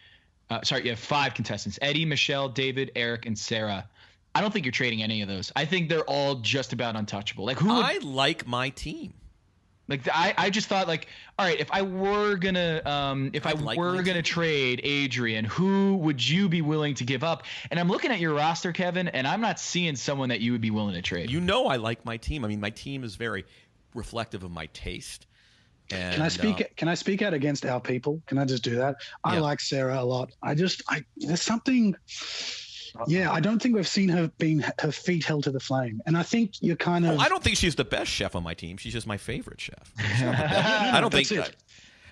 J: You have 5 contestants. Eddie, Michelle, David, Eric, and Sarah. I don't think you're trading any of those. I think they're all just about untouchable. Like,
L: I like my team.
J: Like, I just thought, like, all right, if I were gonna trade Adrian, who would you be willing to give up? And I'm looking at your roster, Kevin, and I'm not seeing someone that you would be willing to trade.
L: I like my team. I mean, my team is very reflective of my taste. And,
M: can I speak out against our people? Can I just do that? I like Sarah a lot. There's something. Yeah, I don't think we've seen her her feet held to the flame, and I think you're kind of.
L: I don't think she's the best chef on my team. She's just my favorite chef. I don't think.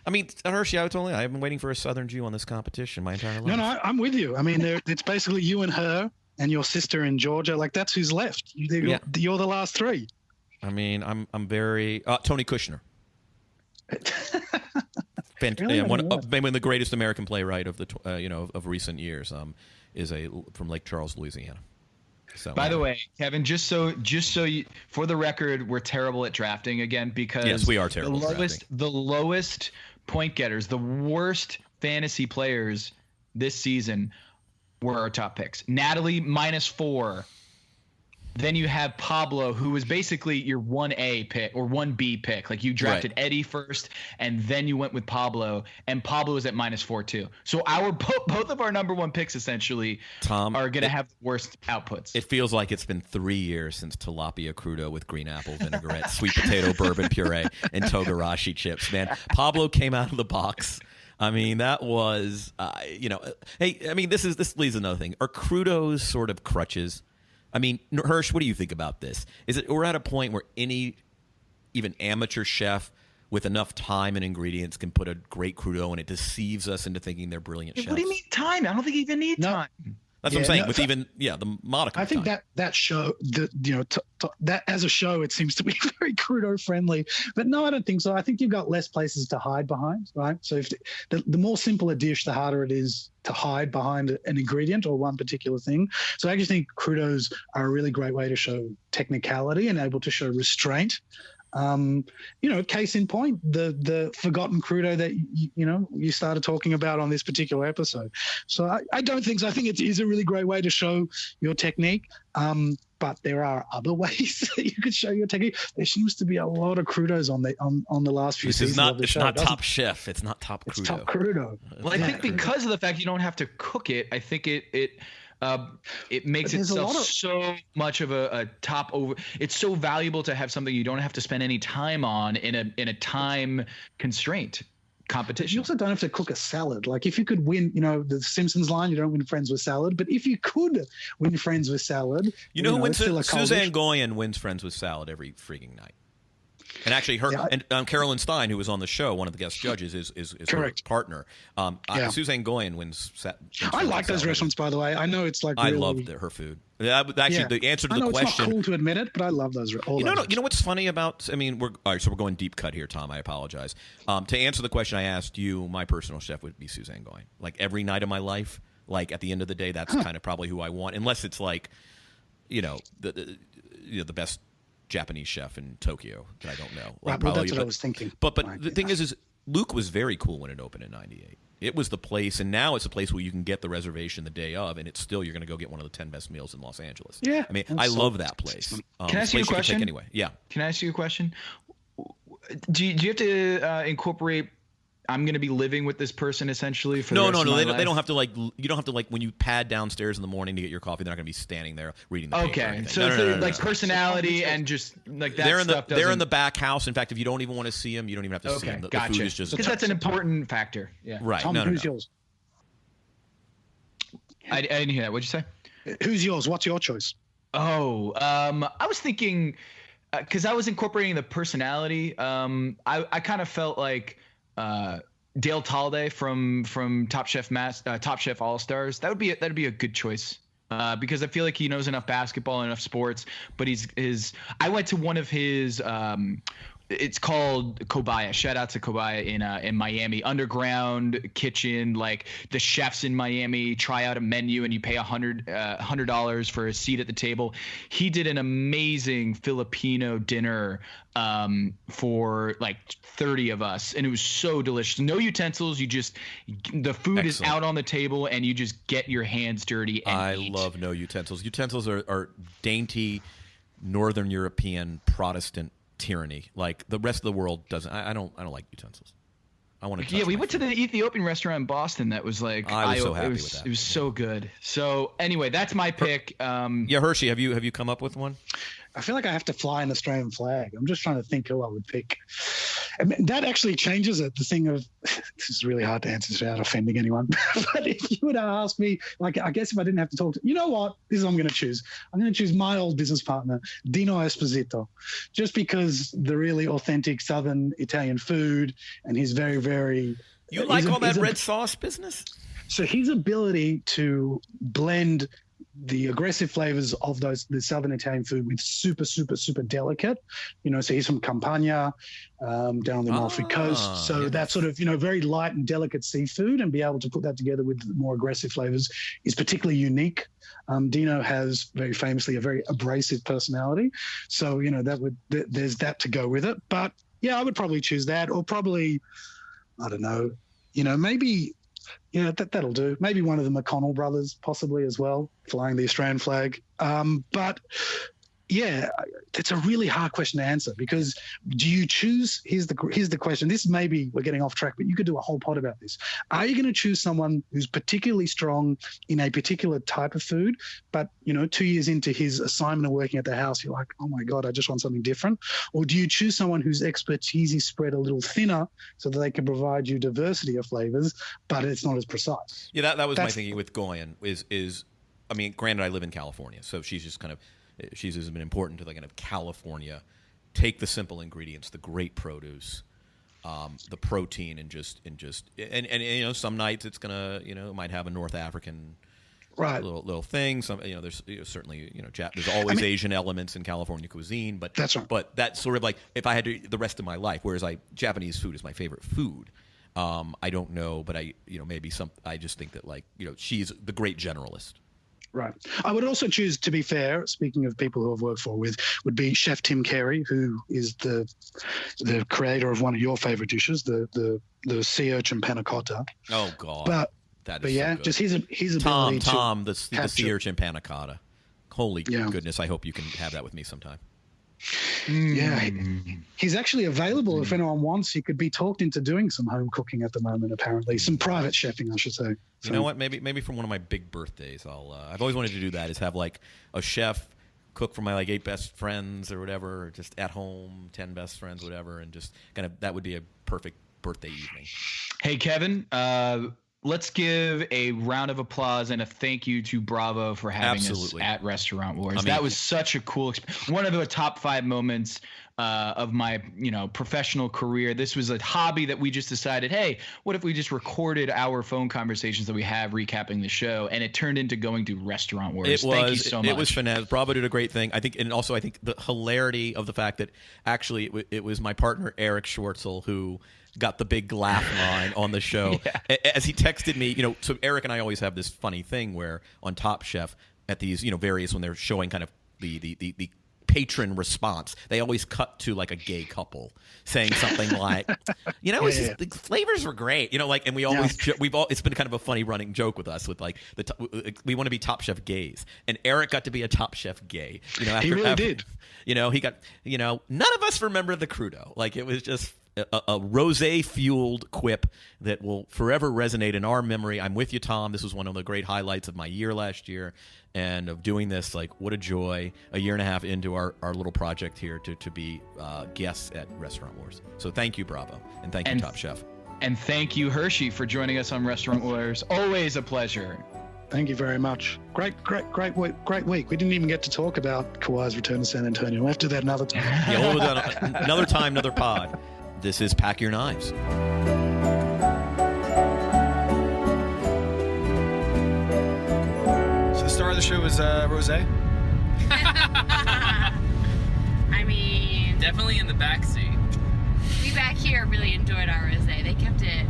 L: I mean, Hershey, I've been waiting for a Southern Jew on this competition my entire life.
M: No, I'm with you. I mean, it's basically you and her and your sister in Georgia. Like, that's who's left. You're the last 3.
L: I mean, I'm very Tony Kushner.
M: Really?
L: Maybe the greatest American playwright of of recent years. Is from Lake Charles, Louisiana. So,
J: by the way, Kevin, just so you, for the record, we're terrible at drafting again, because
L: yes, we are terrible.
J: The lowest point getters, the worst fantasy players this season were our top picks. Natalie -4. Then you have Pablo, who was basically your 1A pick or 1B pick. Like, you drafted Eddie first, and then you went with Pablo, and Pablo is at -4 too. So both of our number 1 picks essentially, Tom, are going to have the worst outputs.
L: It feels like it's been 3 years since tilapia crudo with green apple vinaigrette, sweet potato bourbon puree, and togarashi chips. Man, Pablo came out of the box. I mean, that was, Hey, I mean, this leads to another thing. Are crudos sort of crutches? I mean, Hirsch, what do you think about this? We're at a point where even amateur chef with enough time and ingredients can put a great crudo, and it deceives us into thinking they're brilliant chefs.
J: What do you mean time? I don't think you even need time.
L: That's what I'm saying. The modicum.
M: I think that show, that as a show, it seems to be very crudo friendly. But no, I don't think so. I think you've got less places to hide behind, right? So if the more simple a dish, the harder it is to hide behind an ingredient or one particular thing. So I just think crudos are a really great way to show technicality and able to show restraint. Case in point, the Forgotten Crudo that you started talking about on this particular episode. So I don't think so. I think it is a really great way to show your technique. But there are other ways that you could show your technique. There seems to be a lot of crudos on the last few seasons.
L: It's not Top Chef. It's not Top Crudo.
M: It's Top Crudo.
J: Well, I think because of the fact you don't have to cook it, I think it makes itself so much of a top over. It's so valuable to have something you don't have to spend any time on in a time constraint competition.
M: You also don't have to cook a salad. Like, if you could win, the Simpsons line, you don't win friends with salad. But if you could win friends with salad,
L: who wins? Suzanne Goyen wins friends with salad every freaking night. And actually, Carolyn Stein, who was on the show, one of the guest judges, is her partner. Suzanne Goyen wins.
M: I like those restaurants, by the way. I know it's like
L: I loved her food. Actually, the answer to the question.
M: It's not cool to admit it, but I love those.
L: You know what's funny about? I mean, all right, so we're going deep cut here, Tom. I apologize. To answer the question I asked you, my personal chef would be Suzanne Goyen. Like every night of my life, like at the end of the day, that's kind of probably who I want, unless it's like, the best Japanese chef in Tokyo that I don't know.
M: Right, well, that's what I was thinking.
L: But the thing is Luke was very cool when it opened in '98. It was the place, and now it's a place where you can get the reservation the day of, and it's still you're going to go get one of the 10 best meals in Los Angeles.
M: Yeah,
L: I mean, I love that place.
J: Can I ask you a question?
L: Anyway, yeah.
J: Can I ask you a question? Do you have to incorporate? I'm going to be living with this person essentially for the rest of my life?
L: They don't have to you don't have to when you pad downstairs in the morning to get your coffee. They're not going to be standing there reading the paper.
J: Okay, so personality and just like that.
L: They're in the back house. In fact, if you don't even want to see them, you don't even have to see them. The food is just
J: because that's an important factor. Yeah,
L: right.
M: Tom, who's yours?
J: I didn't hear that. What'd you say?
M: Who's yours? What's your choice?
J: Oh, I was thinking because I was incorporating the personality. I kind of felt like. Dale Talde from Top Chef All Stars. That'd be a good choice because I feel like he knows enough basketball, enough sports. But I went to one of his. It's called Kobaya. Shout out to Kobaya in Miami. Underground kitchen, like the chefs in Miami try out a menu and you pay $100 for a seat at the table. He did an amazing Filipino dinner for like 30 of us, and it was so delicious. No utensils. The food is out on the table, and you just get your hands dirty. And eat.
L: Love no utensils. Utensils are dainty Northern European Protestant tyranny. Like the rest of the world doesn't. I don't like utensils. I want to.
J: Yeah, we went to the Ethiopian restaurant in Boston. That was like
L: I was so happy with that.
J: It was so good. So anyway, that's my pick.
L: Hershey, have you come up with one?
M: I feel like I have to fly an Australian flag. I'm just trying to think who I would pick. I mean, that actually changes it. The thing of this is really hard to answer without offending anyone. But if you would have asked me, like, I guess if I didn't have to talk to, you know what? This is what I'm going to choose. I'm going to choose my old business partner, Dino Esposito, just because the really authentic Southern Italian food, and he's very, very.
L: You like all that red sauce business?
M: So his ability to blend the aggressive flavors of the Southern Italian food with super, super, super delicate, so he's from Campania, down on the Amalfi Coast. So that sort of, very light and delicate seafood, and be able to put that together with more aggressive flavors is particularly unique. Dino has very famously a very abrasive personality. So, there's that to go with it. But yeah, I would probably choose that, or probably, I don't know, maybe. Yeah, that'll do. Maybe one of the McConnell brothers, possibly as well, flying the Australian flag. But yeah, it's a really hard question to answer, because do you choose? Here's the question. This maybe we're getting off track, but you could do a whole pod about this. Are you going to choose someone who's particularly strong in a particular type of food, but 2 years into his assignment of working at the house, you're like, oh my God, I just want something different? Or do you choose someone whose expertise is spread a little thinner so that they can provide you diversity of flavors, but it's not as precise?
L: Yeah, that was my thinking with Goyen. Is I mean, granted, I live in California, so she's just kind of. She's has been important to the kind of California. Take the simple ingredients, the great produce, the protein, and some nights it's gonna might have a North African little thing. Some there's certainly there's always Asian elements in California cuisine, but
M: that's right.
L: But that's sort of like if I had to the rest of my life. Whereas Japanese food is my favorite food. I don't know, but maybe I just think that she's the great generalist.
M: Right. I would also choose, to be fair, speaking of people who I've worked would be Chef Tim Carey, who is the creator of one of your favorite dishes, the sea urchin panna cotta.
L: Oh God.
M: But yeah,
L: so
M: just his ability
L: Tom, the sea urchin panna cotta. Holy goodness! I hope you can have that with me sometime.
M: Yeah, he's actually available if anyone wants. He could be talked into doing some home cooking at the moment. Apparently, some private chefing, I should say. So,
L: you know what? Maybe from one of my big birthdays, I've always wanted to do that. Is have like a chef cook for my 8 best friends or whatever, or just at home 10 best friends, whatever, and just kind of that would be a perfect birthday evening.
J: Hey Kevin, let's give a round of applause and a thank you to Bravo for having us at Restaurant Wars. I mean, that was such a cool experience. One of the top 5 moments of my, professional career. This was a hobby that we just decided, hey, what if we just recorded our phone conversations that we have recapping the show, and it turned into going to Restaurant Wars. Thank you so much.
L: It was fantastic. Bravo did a great thing. I think the hilarity of the fact that actually it was my partner Eric Schwartzel who got the big laugh line on the show. As he texted me, so Eric and I always have this funny thing where on Top Chef at these, various, when they're showing kind of the patron response, they always cut to like a gay couple saying something like, the flavors were great, and we always it's been kind of a funny running joke with us with like we want to be Top Chef gays, and Eric got to be a Top Chef gay.
M: He really did.
L: He got none of us remember the Crudo. Like it was just a rosé-fueled quip that will forever resonate in our memory. I'm with you, Tom. This was one of the great highlights of my year last year, and of doing this. Like, what a joy! A year and a half into our little project here to be guests at Restaurant Wars. So thank you, Bravo, and thank you, Top Chef.
J: And thank you, Hershey, for joining us on Restaurant Wars. Always a pleasure.
M: Thank you very much. Great week. We didn't even get to talk about Kawhi's return to San Antonio. We'll have to do that another time.
L: Yeah, we'll do that another time, another pod. This is Pack Your Knives.
N: So the star of the show was Rosé?
I: I mean...
O: Definitely in the back seat.
I: We back here really enjoyed our rosé. They kept it